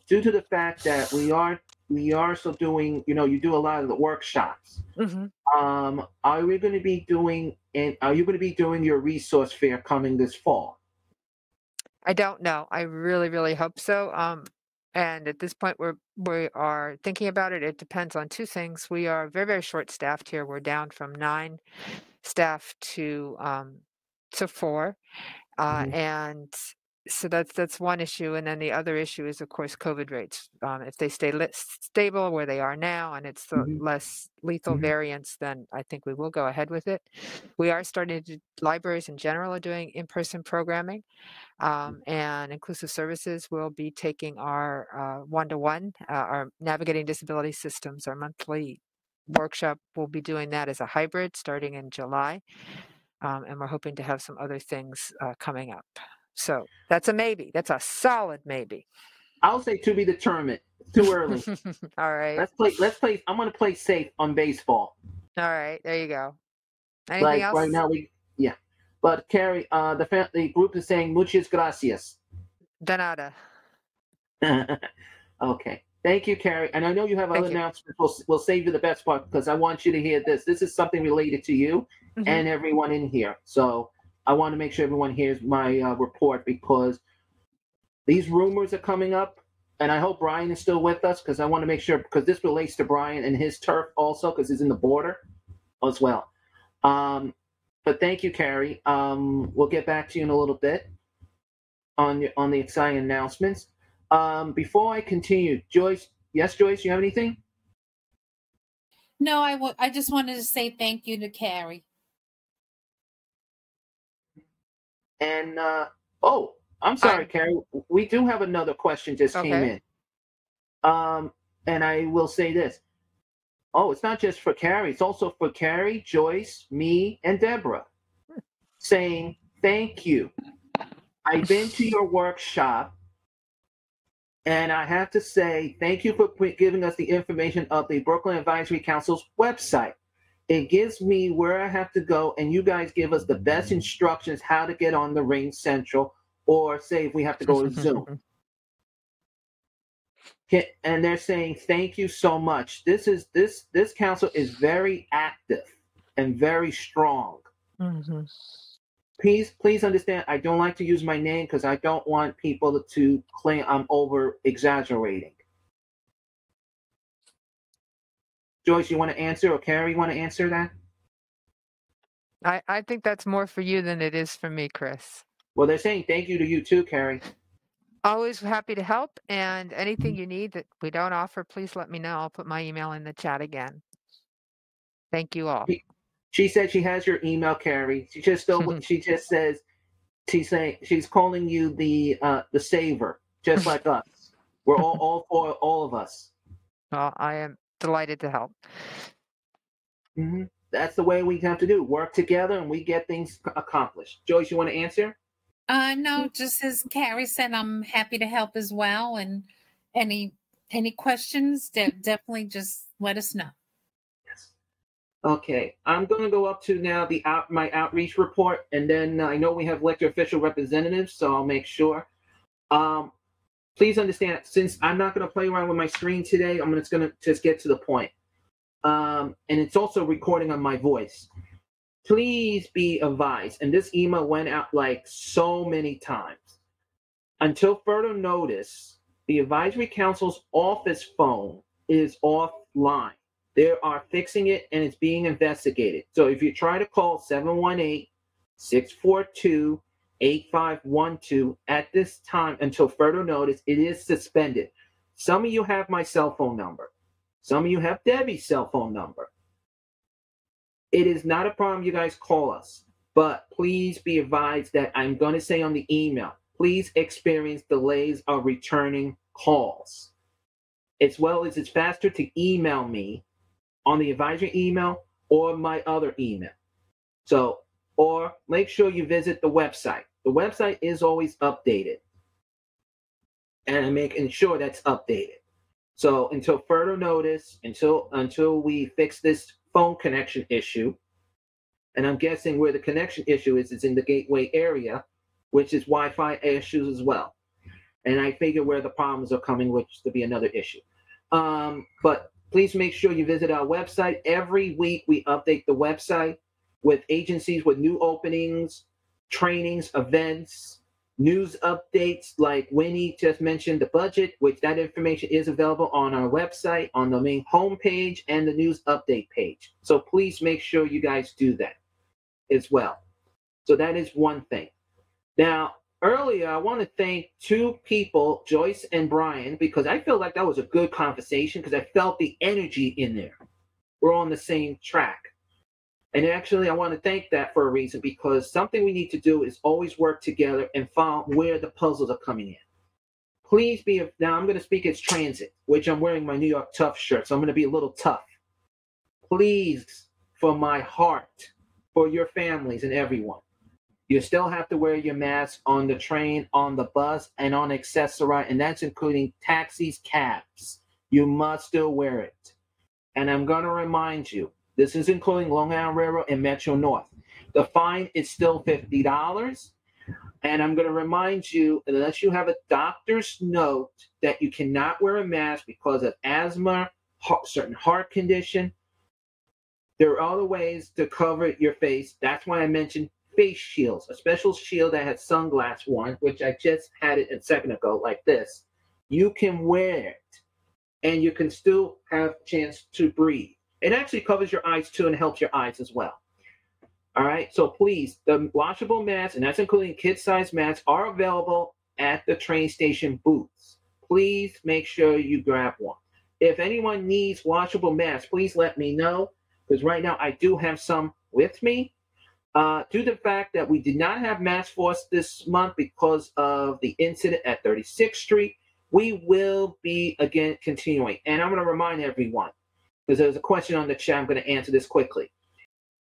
due to the fact that we are we are still doing, you do a lot of the workshops. Mm-hmm. Are you going to be doing your resource fair coming this fall? I don't know. I really, really hope so. And at this point, we are thinking about it. It depends on two things. We are very, very short staffed here. We're down from 9 staff to 4, Mhm. and so that's one issue. And then the other issue is, of course, COVID rates. If they stay stable where they are now, and it's the Mhm. less lethal Mhm. variants, then I think we will go ahead with it. We are starting to. Libraries in general are doing in-person programming. And Inclusive Services will be taking our one-to-one, our Navigating Disability Systems, our monthly workshop. We'll be doing that as a hybrid starting in July. And we're hoping to have some other things coming up. So that's a maybe. That's a solid maybe. I'll say to be determined. Too early. All right. Let's play. I'm going to play safe on baseball. All right. There you go. Anything else? Right now, yeah. But Carrie, the group is saying muchas gracias. De nada. Okay. Thank you, Carrie. And I know you have other announcements. We'll save you the best part because I want you to hear this. This is something related to you and everyone in here. So I want to make sure everyone hears my report because these rumors are coming up. And I hope Brian is still with us because I want to make sure, because this relates to Brian and his turf also because he's in the border as well. But thank you, Carrie. We'll get back to you in a little bit on the exciting announcements. Before I continue, Joyce. Yes, Joyce, you have anything? No, I just wanted to say thank you to Carrie. And I'm sorry, Carrie. We do have another question just came in. And I will say this. Oh, it's not just for Carrie. It's also for Carrie, Joyce, me, and Deborah, saying thank you. I've been to your workshop. And I have to say, thank you for giving us the information of the Brooklyn Advisory Council's website. It gives me where I have to go, and you guys give us the best instructions how to get on the Ring Central, or say if we have to go to Zoom. And they're saying, thank you so much. This council is very active and very strong. Mm-hmm. Please understand, I don't like to use my name because I don't want people to claim I'm over exaggerating. Joyce, you want to answer, or Carrie, you want to answer that? I think that's more for you than it is for me, Chris. Well, they're saying thank you to you too, Carrie. Always happy to help, and anything you need that we don't offer, please let me know. I'll put my email in the chat again. Thank you all. She said she has your email, Carrie. She just says she's calling you the saver, just like us. We're all for all of us. Well, I am delighted to help. Mm-hmm. That's the way we have to do. Work together, and we get things accomplished. Joyce, you want to answer? No, just as Carrie said, I'm happy to help as well. And any questions, definitely just let us know. Yes. Okay, I'm going to go up to now my outreach report, and then I know we have elected official representatives, so I'll make sure. Please understand, since I'm not going to play around with my screen today, I'm just going to just get to the point. And it's also recording on my voice. Please be advised, and this email went out like so many times. Until further notice, the Advisory Council's office phone is offline. They are fixing it, and it's being investigated. So if you try to call 718-642-8512 at this time, until further notice, it is suspended. Some of you have my cell phone number. Some of you have Debbie's cell phone number. It is not a problem, you guys call us, but please be advised that I'm going to say on the email, please experience delays of returning calls. As well as it's faster to email me on the advisory email or my other email. So, or make sure you visit the website. The website is always updated. And I'm making sure that's updated. So until further notice, until we fix this phone connection issue, and I'm guessing where the connection issue is in the gateway area, which is Wi-Fi issues as well. And I figure where the problems are coming, which to be another issue. But please make sure you visit our website. Every week we update the website with agencies with new openings, trainings, events, news updates, like Winnie just mentioned the budget, which that information is available on our website, on the main homepage and the news update page. So please make sure you guys do that as well. So that is one thing. Now, earlier, I want to thank two people, Joyce and Brian, because I feel like that was a good conversation because I felt the energy in there. We're on the same track. And actually, I want to thank that for a reason, because something we need to do is always work together and find where the puzzles are coming in. Please be, now I'm going to speak as transit, which I'm wearing my New York Tough shirt, so I'm going to be a little tough. Please, for my heart, for your families and everyone, you still have to wear your mask on the train, on the bus, and on accessorize, and that's including taxis, cabs. You must still wear it. And I'm going to remind you, this is including Long Island Railroad and Metro North. The fine is still $50. And I'm going to remind you, unless you have a doctor's note that you cannot wear a mask because of asthma, certain heart condition, there are other ways to cover your face. That's why I mentioned face shields, a special shield that has sunglass one, which I just had it a second ago, like this. You can wear it, and you can still have a chance to breathe. It actually covers your eyes too and helps your eyes as well. All right, so please, the washable masks, and that's including kid-sized masks, are available at the train station booths. Please make sure you grab one. If anyone needs washable masks, please let me know, because right now I do have some with me. Due to the fact that we did not have mask force this month because of the incident at 36th Street, we will be again continuing. And I'm going to remind everyone, because there's a question on the chat, I'm going to answer this quickly.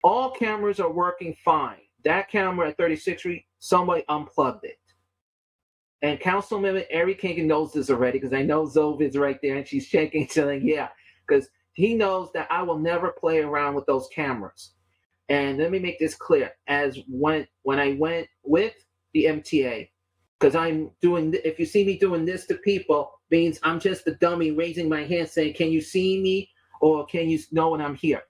All cameras are working fine. That camera at 36th Street, somebody unplugged it. And Councilmember Eric King knows this already, because I know Zove is right there and she's shaking, saying, yeah, because he knows that I will never play around with those cameras. And let me make this clear, as when I went with the MTA, because I'm doing, if you see me doing this to people, means I'm just the dummy raising my hand saying, can you see me? Or can you know when I'm here?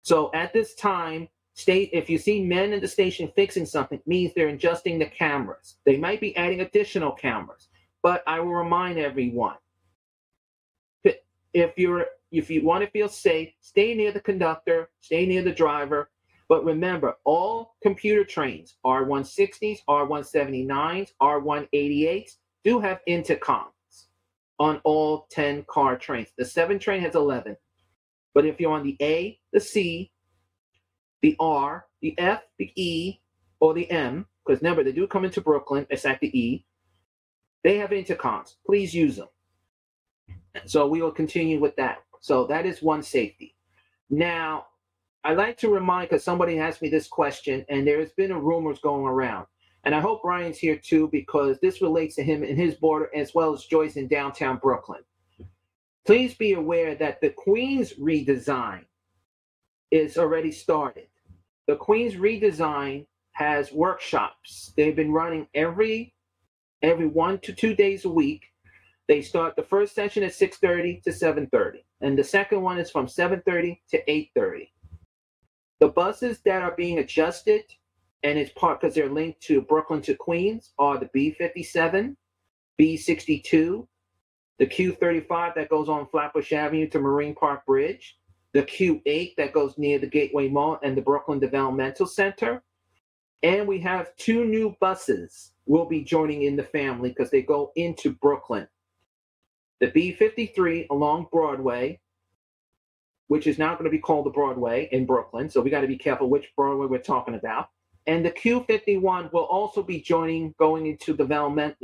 So at this time, if you see men in the station fixing something, means they're adjusting the cameras. They might be adding additional cameras, but I will remind everyone, if you want to feel safe, stay near the conductor, stay near the driver. But remember, all computer trains, R160s, R179s, R188s, do have intercoms on all 10 car trains. The 7 train has 11. But if you're on the A, the C, the R, the F, the E, or the M, because remember, they do come into Brooklyn, it's at the E, they have intercoms. Please use them. So we will continue with that. So that is one safety. Now, I like to remind, because somebody asked me this question, and there has been rumors going around. And I hope Brian's here too, because this relates to him and his border, as well as Joyce in downtown Brooklyn. Please be aware that the Queens redesign is already started. The Queens redesign has workshops. They've been running every 1 to 2 days a week. They start the first session at 6:30 to 7:30, and the second one is from 7:30 to 8:30. The buses that are being adjusted, and it's part because they're linked to Brooklyn to Queens, are the B57, B62, the Q35 that goes on Flatbush Avenue to Marine Park Bridge, the Q8 that goes near the Gateway Mall and the Brooklyn Developmental Center. And we have 2 new buses will be joining in the family because they go into Brooklyn. The B53 along Broadway, which is now going to be called the Broadway in Brooklyn. So we got to be careful which Broadway we're talking about. And the Q51 will also be going into development,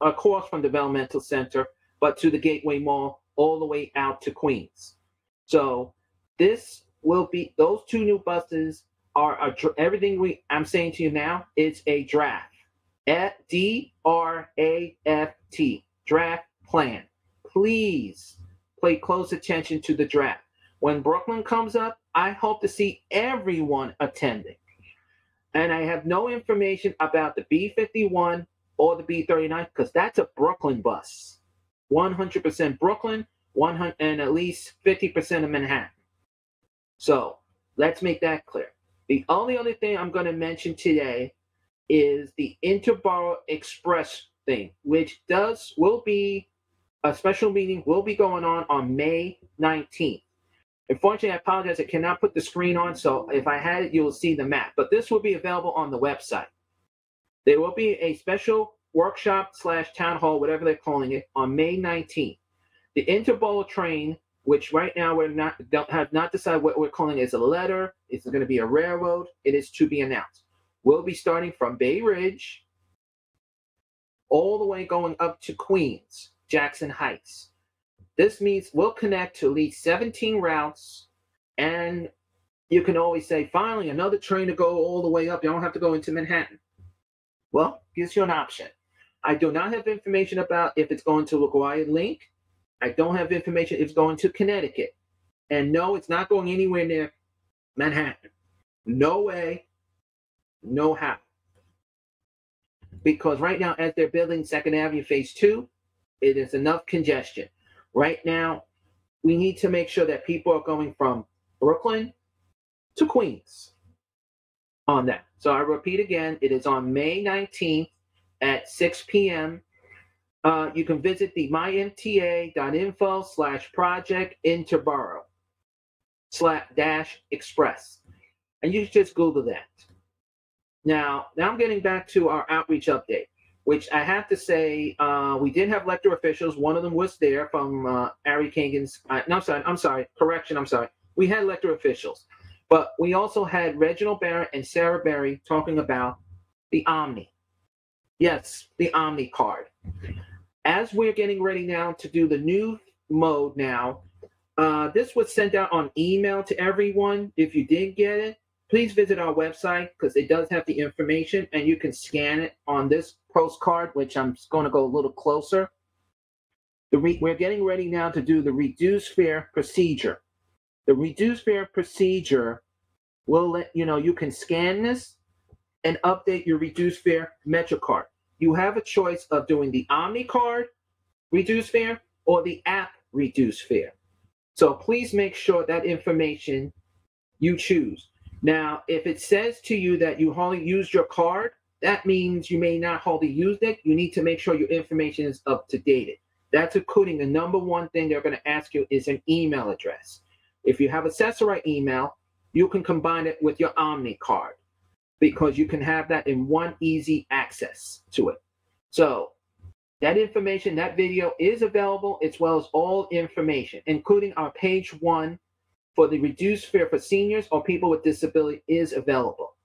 across from Developmental Center, but to the Gateway Mall all the way out to Queens. So this will be, those 2 new buses are everything I'm saying to you now, it's a draft. DRAFT, draft plan. Please pay close attention to the draft. When Brooklyn comes up, I hope to see everyone attending. And I have no information about the B51 or the B39 because that's a Brooklyn bus. 100% Brooklyn. 100 and at least 50% of Manhattan. So let's make that clear. The only other thing I'm going to mention today is the Interborough Express thing, which will be a special meeting will be going on May 19th. Unfortunately, I apologize, I cannot put the screen on, so if I had it, you will see the map. But this will be available on the website. There will be a special workshop / town hall, whatever they're calling it, on May 19th. The Interborough train, which right now have not decided what we're calling it, is a letter, it's going to be a railroad, it is to be announced. We'll be starting from Bay Ridge all the way going up to Queens, Jackson Heights. This means we'll connect to at least 17 routes, and you can always say, finally, another train to go all the way up. You don't have to go into Manhattan. Well, gives you an option. I do not have information about if it's going to LaGuardia Link. I don't have information if it's going to Connecticut. And no, it's not going anywhere near Manhattan. No way, no how. Because right now, as they're building 2nd Avenue Phase 2, it is enough congestion. Right now, we need to make sure that people are going from Brooklyn to Queens on that. So I repeat again, it is on May 19th at 6 p.m. You can visit the mymta.info/project Interborough /express. And you just Google that. Now I'm getting back to our outreach update, which I have to say, we did have elected officials. One of them was there from Ari Kagan's. I'm sorry. We had elected officials, but we also had Reginald Barrett and Sarah Berry talking about the Omni. Yes, the Omni card. As we're getting ready now to do the new mode now, this was sent out on email to everyone. If you did get it, please visit our website because it does have the information and you can scan it on this postcard, which I'm going to go a little closer. We're getting ready now to do the reduced fare procedure. The reduced fare procedure will let you know you can scan this and update your reduced fare MetroCard. You have a choice of doing the Omni card reduced fare or the app reduced fare. So please make sure that information you choose. Now, if it says to you that you hardly used your card, that means you may not hardly used it. You need to make sure your information is up to date. That's including the number one thing they're going to ask you is an email address. If you have a Cesarite email, you can combine it with your Omni card because you can have that in one easy access to it. So that information, that video is available as well as all information, including our page 1 for the reduced fare for seniors or people with disability is available.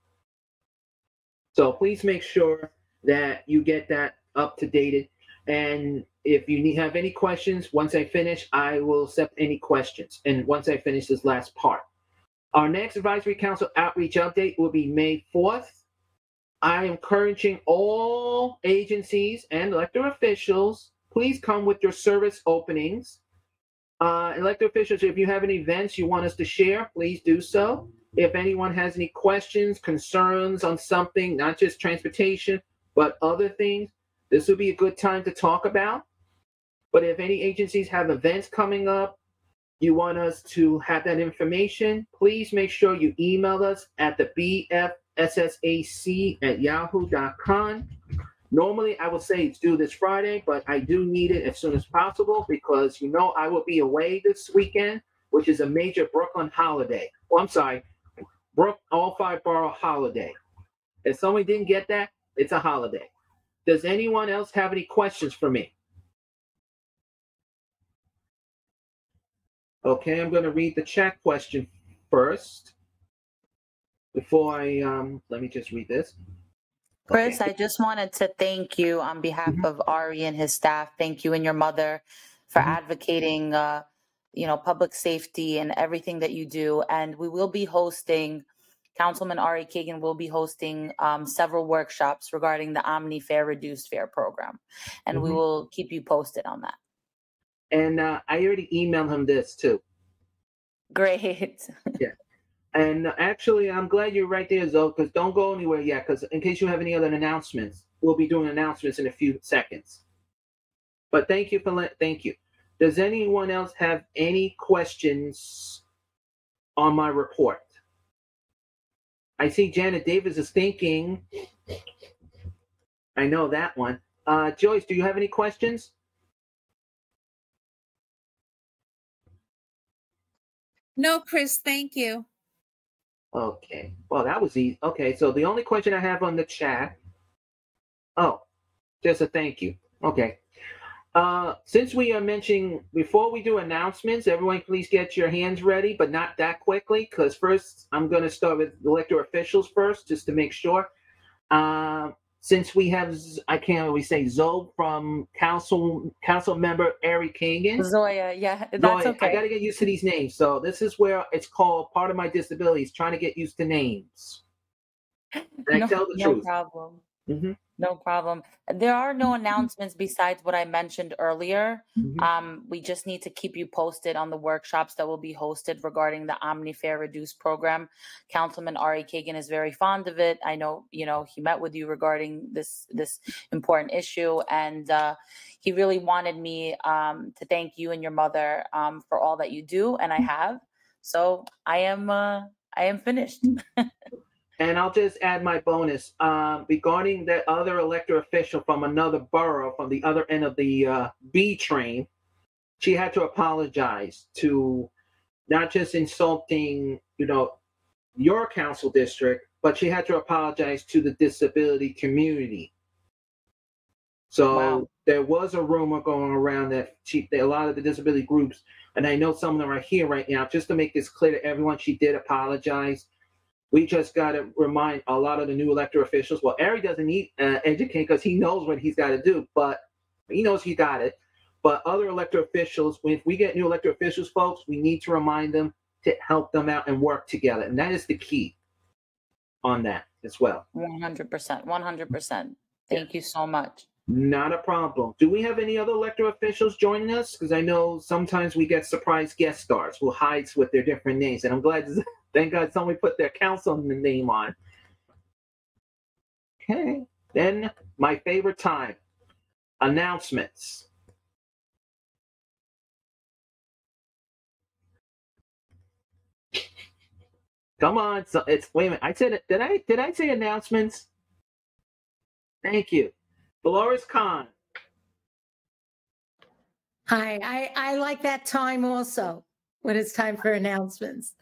So please make sure that you get that up to date. And if you have any questions, once I finish, I will accept any questions. And once I finish this last part. Our next Advisory Council outreach update will be May 4th. I am encouraging all agencies and elected officials, please come with your service openings. Elected officials, if you have any events you want us to share, please do so. If anyone has any questions, concerns on something, not just transportation, but other things, this would be a good time to talk about. But if any agencies have events coming up, you want us to have that information, please make sure you email us at the BFSSAC@yahoo.com. Normally, I would say it's due this Friday, but I do need it as soon as possible because, you know, I will be away this weekend, which is a major Brooklyn holiday. Oh, I'm sorry, all 5 borough holiday. If somebody didn't get that, it's a holiday. Does anyone else have any questions for me? Okay, I'm going to read the chat question first. Before I, let me just read this. Chris, I just wanted to thank you on behalf of Ari and his staff. Thank you and your mother for advocating, public safety and everything that you do. And we will be hosting, Councilman Ari Kagan will be hosting several workshops regarding the Omni Fare Reduced Fare program. And we will keep you posted on that. And I already emailed him this too. Great. Yeah. And actually, I'm glad you're right there, Zoe, because don't go anywhere yet, because in case you have any other announcements, we'll be doing announcements in a few seconds. But thank you. Does anyone else have any questions on my report? I see Janet Davis is thinking. I know that one. Joyce, do you have any questions? No, Chris, thank you. Okay. Well, that was easy. Okay, so the only question I have on the chat. Oh, just a thank you. Okay. Since we are mentioning, before we do announcements, everyone please get your hands ready, but not that quickly, because first I'm going to start with elected officials first, just to make sure. Since we have, I can't always say Zoe from council member Eric Kagan. Zoya, yeah, that's Zoe, okay. I got to get used to these names. So this is where it's called part of my disability is trying to get used to names. And I tell the truth. Problem. Mm-hmm. No problem. There are no announcements besides what I mentioned earlier. We just need to keep you posted on the workshops that will be hosted regarding the OmniFare Reduced program. Councilman Ari Kagan is very fond of it. I know, he met with you regarding this important issue, and he really wanted me to thank you and your mother for all that you do, and I have. So I am finished. And I'll just add my bonus regarding that other elected official from another borough, from the other end of the B train. She had to apologize to not just insulting, your council district, but she had to apologize to the disability community. So There was a rumor going around that a lot of the disability groups, and I know some of them are here right now, just to make this clear to everyone, she did apologize. We just got to remind a lot of the new elected officials. Well, Ari doesn't need educate because he knows what he's got to do, but he knows he got it. But other elected officials, if we get new elected officials, folks, we need to remind them to help them out and work together. And that is the key on that as well. 100%. 100%. Thank you so much. Not a problem. Do we have any other elected officials joining us? Because I know sometimes we get surprise guest stars who hides with their different names. And I'm glad, thank God somebody put their council name on. Okay. Then my favorite time, announcements. Come on. So wait a minute. I said it. Did I say announcements? Thank you. Dolores Kahn. Hi, I like that time also when it's time for announcements.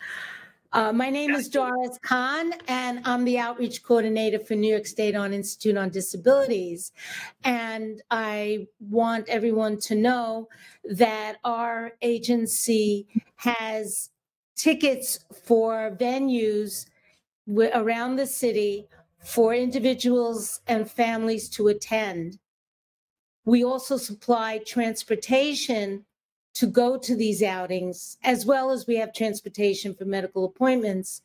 My name is Doris Kahn, and I'm the outreach coordinator for New York State Institute on Disabilities. And I want everyone to know that our agency has tickets for venues around the city for individuals and families to attend. We also supply transportation to go to these outings, as well as we have transportation for medical appointments.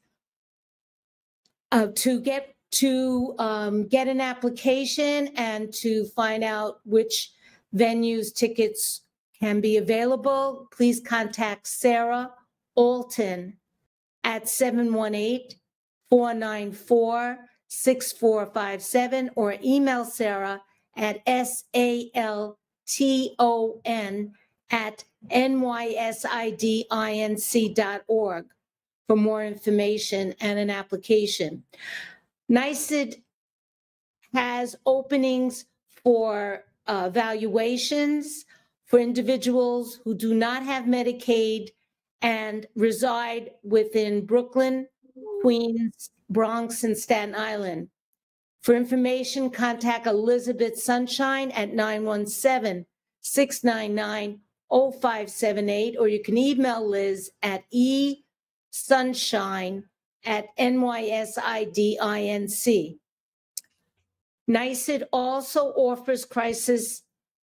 To get an application and to find out which venues tickets can be available, please contact Sarah Alton at 718-494-6457 or email Sarah at salton@nysidinc.org for more information and an application. NYSID has openings for valuations for individuals who do not have Medicaid and reside within Brooklyn, Queens, Bronx, and Staten Island. For information, contact Elizabeth Sunshine at 917-699-0578, or you can email Liz at esunshine@nysidinc. NYSID also offers crisis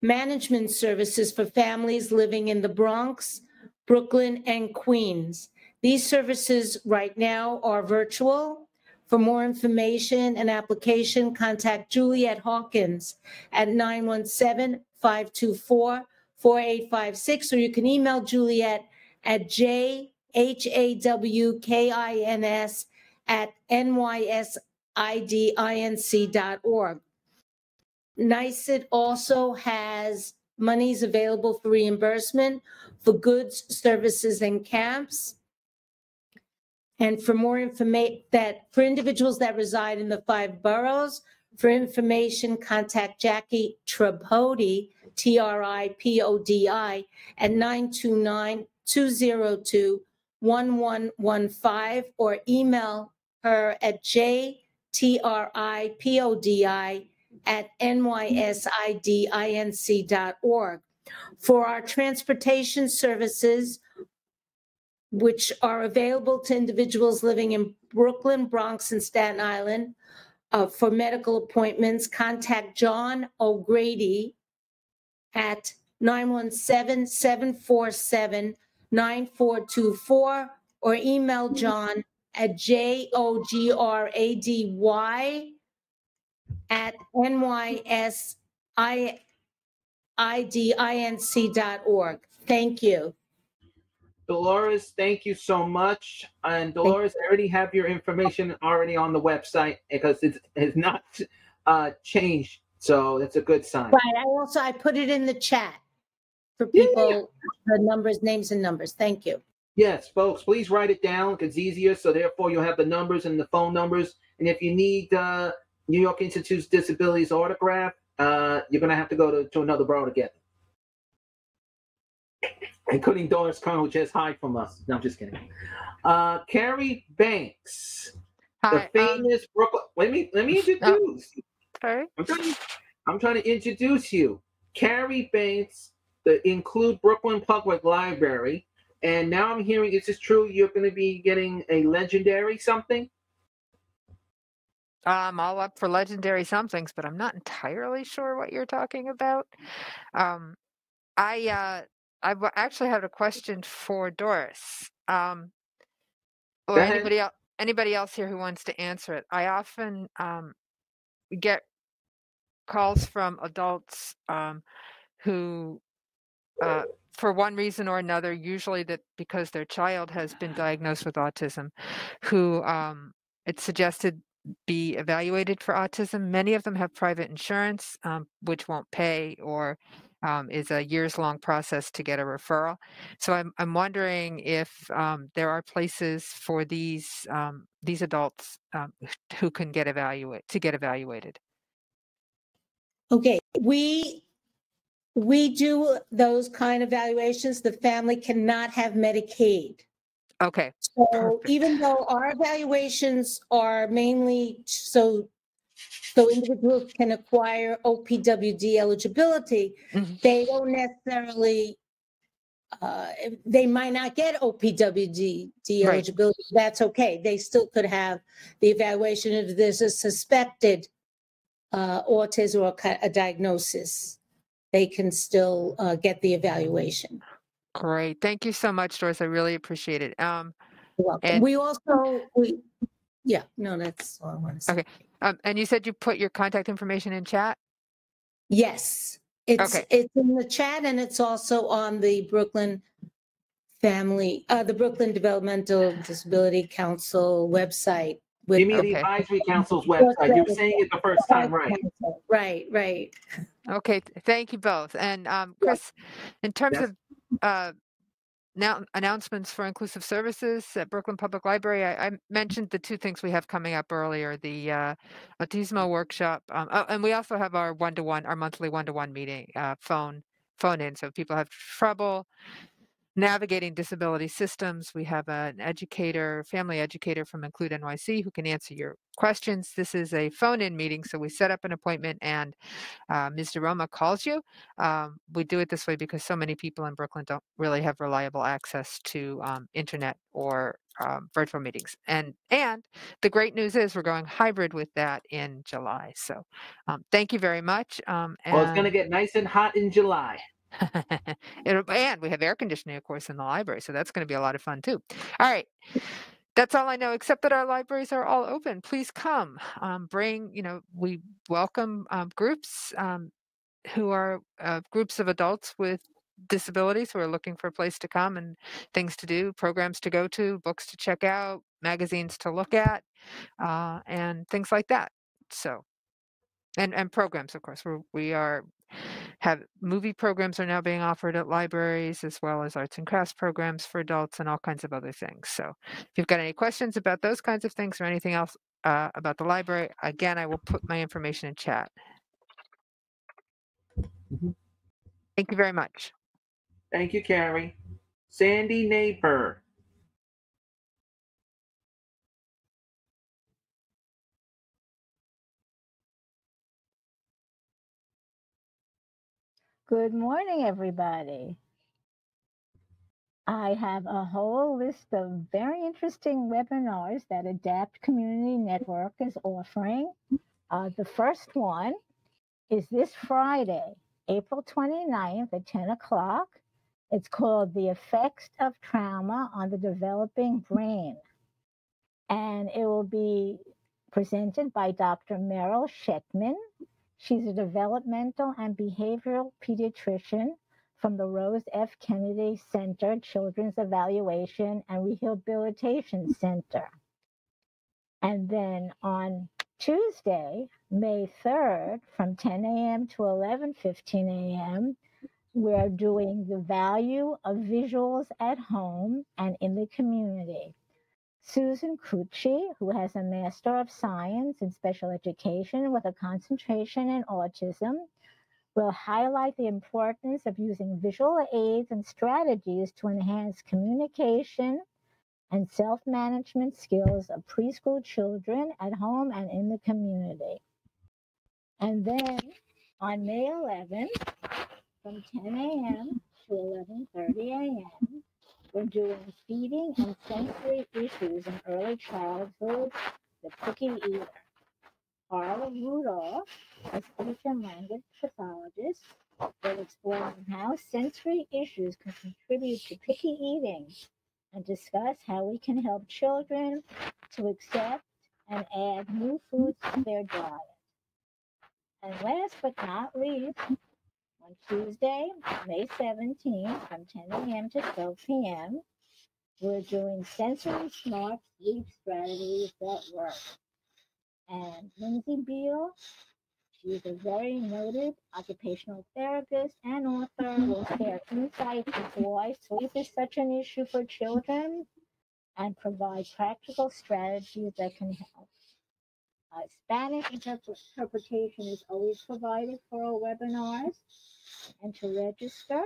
management services for families living in the Bronx, Brooklyn, and Queens. These services right now are virtual. For more information and application, contact Juliet Hawkins at 917-524-4856, or you can email Juliet at jhawkins@nysidinc.org. NYSID also has monies available for reimbursement for goods, services, and camps. And for more information, that for individuals that reside in the 5 boroughs, for information, contact Jackie Tripodi, Tripodi, at 929-202-1115, or email her at jtripodi@nysidinc.org. For our transportation services, which are available to individuals living in Brooklyn, Bronx, and Staten Island, for medical appointments, contact John O'Grady at 917-747-9424, or email John at jogrady@nysidinc.org. Thank you. Dolores, thank you so much. And Dolores, I already have your information already on the website because it has not changed. So that's a good sign. Right. I put it in the chat for people, the numbers, names and numbers. Thank you. Yes, folks, please write it down. It's easier. So therefore you'll have the numbers and the phone numbers. And if you need New York Institute's Disabilities autograph, you're going to have to go to another borough to get them. Including Doris Kern, who just hide from us. No, I'm just kidding. Carrie Banks, the famous Brooklyn. Let me introduce. Sorry. I'm trying to introduce you. Carrie Banks, the Include Brooklyn Public Library. And now I'm hearing, is this true? You're going to be getting a legendary something? I'm all up for legendary somethings, but I'm not entirely sure what you're talking about. I actually have a question for Doris, or anybody else here who wants to answer it. I often get calls from adults who, for one reason or another, usually that because their child has been diagnosed with autism, who it's suggested be evaluated for autism. Many of them have private insurance, which won't pay, or is a years-long process to get a referral. So I'm wondering if there are places for these adults who can get evaluated. Okay, we do those kind of evaluations. The family cannot have Medicaid. Okay. So Perfect. even though our evaluations are mainly so individuals can acquire OPWD eligibility, they don't necessarily, they might not get OPWD eligibility. Right. That's okay. They still could have the evaluation if there's a suspected autism or a diagnosis. They can still get the evaluation. Great. Thank you so much, Doris. I really appreciate it. You're welcome. And that's all I want to say. Okay. And you said you put your contact information in chat? Yes. It's in the chat, and it's also on the Brooklyn Developmental Disability Council website. You mean the Advisory Council's website. You're saying it the first time, right? Right. Okay, thank you both. And Chris, in terms of now announcements for inclusive services at Brooklyn Public Library, I mentioned the 2 things we have coming up earlier, the Autismo workshop, and we also have our monthly one-to-one meeting, phone in. So if people have trouble navigating disability systems, we have an family educator from Include NYC who can answer your questions. This is a phone-in meeting, so we set up an appointment and Ms. DeRoma calls you. We do it this way because so many people in Brooklyn don't really have reliable access to internet or virtual meetings. And the great news is we're going hybrid with that in July. So thank you very much. Well, it's going to get nice and hot in July. And we have air conditioning, of course, in the library, so that's going to be a lot of fun too. All right, that's all I know, except that our libraries are all open. Please come. We welcome groups who are groups of adults with disabilities who are looking for a place to come and things to do, programs to go to, books to check out, magazines to look at, and things like that. So and programs, of course. We have movie programs are now being offered at libraries, as well as arts and crafts programs for adults and all kinds of other things. So if you've got any questions about those kinds of things or anything else about the library, again, I will put my information in chat. Thank you very much. Thank you, Carrie. Sandy Naper. Good morning, everybody. I have a whole list of very interesting webinars that Adapt Community Network is offering. The first one is this Friday, April 29th at 10 o'clock. It's called The Effects of Trauma on the Developing Brain. And it will be presented by Dr. Meryl Shetman. She's a developmental and behavioral pediatrician from the Rose F. Kennedy Center Children's Evaluation and Rehabilitation Center. And then on Tuesday, May 3rd, from 10 a.m. to 11:15 a.m., we're doing the value of visuals at home and in the community. Susan Cucci, who has a Master of Science in Special Education with a concentration in autism, will highlight the importance of using visual aids and strategies to enhance communication and self-management skills of preschool children at home and in the community. And then on May 11th, from 10 a.m. to 11:30 a.m., we're doing feeding and sensory issues in early childhood, the picky eater. Carla Rudolph, a speech and language pathologist, will explain how sensory issues can contribute to picky eating and discuss how we can help children to accept and add new foods to their diet. And last but not least, on Tuesday, May 17th, from 10 a.m. to 12 p.m., we're doing sensory smart sleep strategies that work. And Lindsay Beal, she's a very noted occupational therapist and author, will share insights into why sleep is such an issue for children and provide practical strategies that can help. Spanish interpretation is always provided for our webinars. And to register,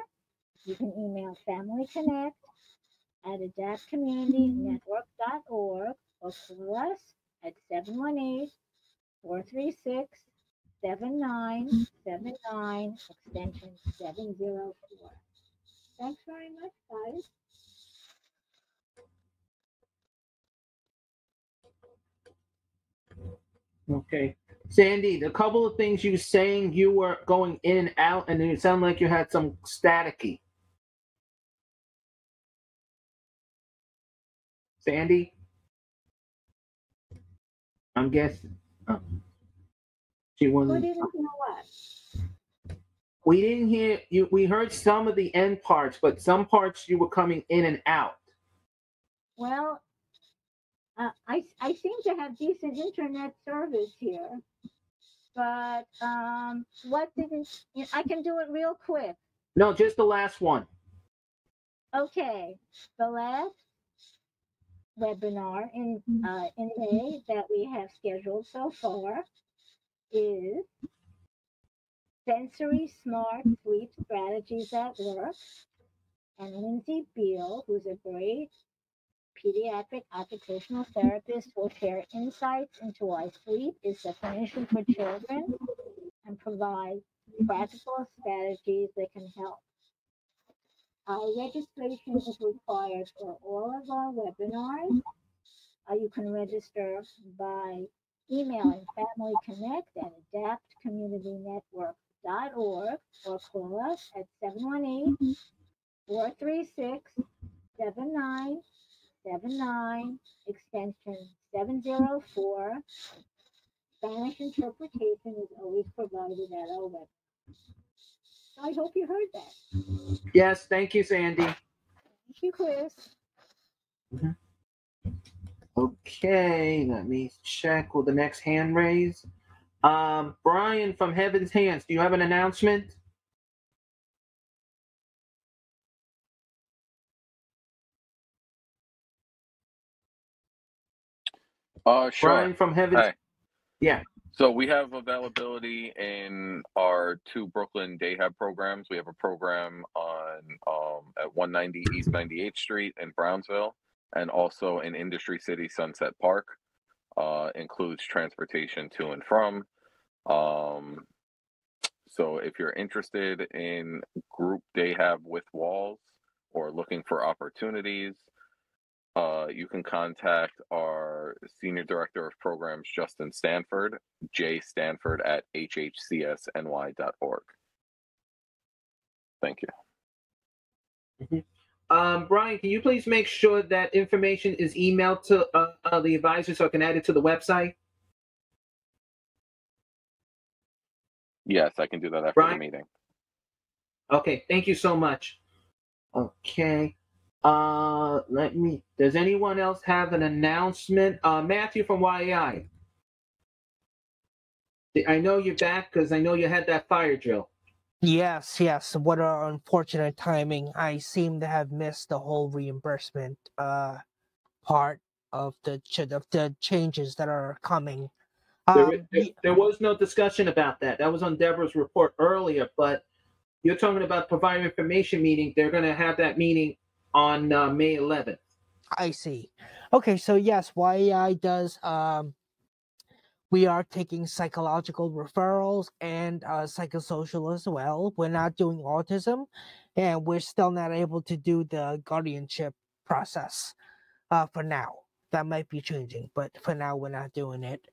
you can email familyconnect@adaptcommunitynetwork.org or call us at 718-436-7979, extension 704. Thanks very much, guys. Okay. Sandy, a couple of things you were saying, you were going in and out, and it sounded like you had some staticky. Sandy? I'm guessing. She wasn't. Who didn't know what? We didn't hear you. We heard some of the end parts, but some parts you were coming in and out. Well, I seem to have decent internet service here, but what didn't, I can do it real quick. No, just the last one. Okay, the last webinar in May that we have scheduled so far is Sensory Smart Sleep Strategies at Work, and Lindsay Beal, who's a great pediatric occupational therapist, will share insights into why sleep is definition for children and provide practical strategies that can help. Registration is required for all of our webinars. You can register by emailing familyconnect@adaptcommunitynetwork.org or call us at 718-436-7979, extension 704. Spanish interpretation is always provided at our website. I hope you heard that. Yes, thank you, Sandy. Thank you, Chris. Mm-hmm. Okay, let me check with the next hand raise. Brian from Heaven's Hands, do you have an announcement? Sure. Brian from Heaven's. Hi. Yeah. So we have availability in our 2 Brooklyn day hab programs. We have a program on at 190 East 98th Street in Brownsville, and also in Industry City Sunset Park. Includes transportation to and from. So if you're interested in group day hab with walls or looking for opportunities, you can contact our Senior Director of Programs, Justin Stanford, jstanford@hhcsny.org. Thank you. Brian, can you please make sure that information is emailed to the advisor so I can add it to the website? Yes, I can do that after Brian? the meeting. Okay, thank you so much. Okay. Does anyone else have an announcement? Matthew from YAI. I know you're back because I know you had that fire drill. Yes. What an unfortunate timing. I seem to have missed the whole reimbursement part of the changes that are coming. There was no discussion about that. That was on Deborah's report earlier, but you're talking about provider information meeting. They're going to have that meeting on May 11th. I see. Okay, so yes, YAI does. We are taking psychological referrals and psychosocial as well. We're not doing autism, and we're still not able to do the guardianship process for now. That might be changing, but for now, we're not doing it.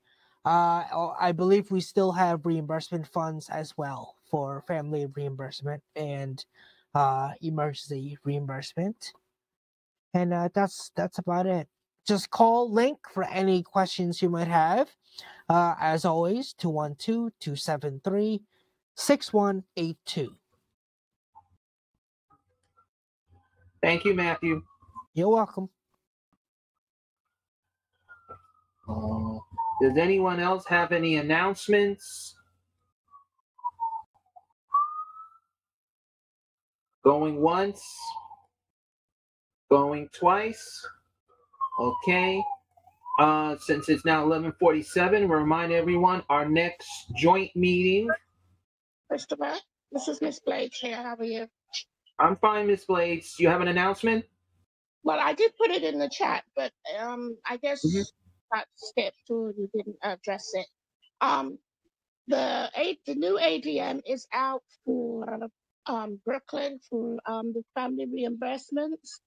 I believe we still have reimbursement funds as well for family reimbursement and emergency reimbursement. And that's about it. Just call Link for any questions you might have. As always, 212-273-6182. Thank you, Matthew. You're welcome. Does anyone else have any announcements? Going once? Going twice? Okay. Since it's now 11:47, we'll remind everyone our next joint meeting. Christopher, this is Miss Blades here. How are you? I'm fine, Miss Blades. You have an announcement? Well, I did put it in the chat, but I guess got skipped or you didn't address it. The new ADM is out for Brooklyn for the family reimbursements.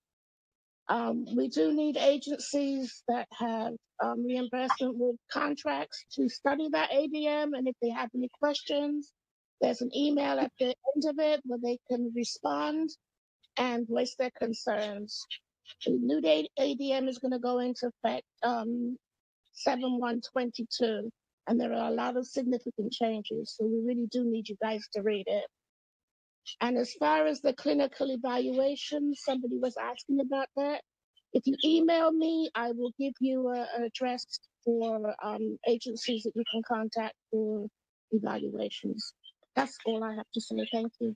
We do need agencies that have reimbursement with contracts to study that ADM, and if they have any questions, there's an email at the end of it where they can respond and voice their concerns. The new ADM is going to go into effect 7/1/22, and there are a lot of significant changes, so we really do need you guys to read it. And as far as the clinical evaluation, somebody was asking about that. If you email me, I will give you an address for agencies that you can contact for evaluations. That's all I have to say. Thank you.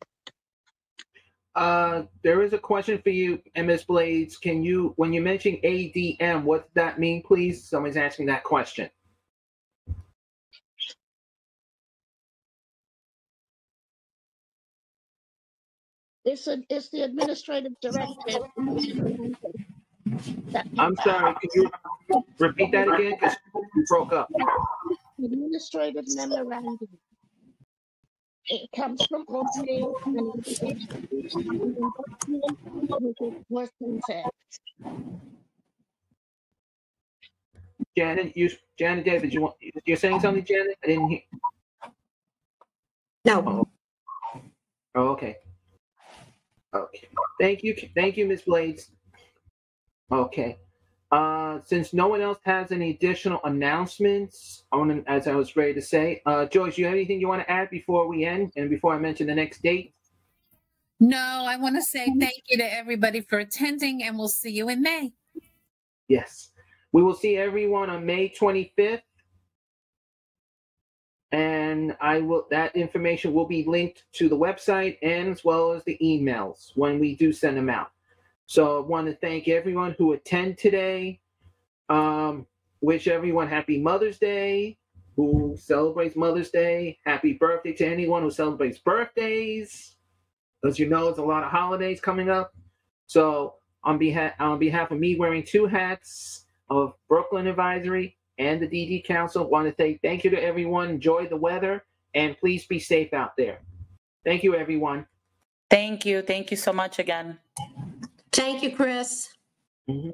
There is a question for you, Ms. Blades. Can you, when you mention ADM, what does that mean, please? Someone's asking that question. It's the administrative directive. I'm sorry, could you repeat that again? Because you broke up. Administrative memorandum. It comes from OPA and it's worth contact. Janet, David, you're saying something, Janet? I didn't hear. No. Oh, okay. Okay. Thank you, Ms. Blades. Okay. Since no one else has any additional announcements, as I was ready to say, Joyce, you have anything you want to add before we end and before I mention the next date? No, I want to say thank you to everybody for attending, and we'll see you in May. Yes. We will see everyone on May 25th. and that information will be linked to the website and as well as the emails when we do send them out. So I want to thank everyone who attend today. Wish everyone happy Mother's Day, who celebrates Mother's Day. Happy birthday to anyone who celebrates birthdays. As you know, there's a lot of holidays coming up. So on behalf of me wearing two hats of Brooklyn Advisory and the DD Council, I want to say thank you to everyone. Enjoy the weather, and please be safe out there. Thank you, everyone. Thank you. Thank you so much again. Thank you, Chris. Mm-hmm.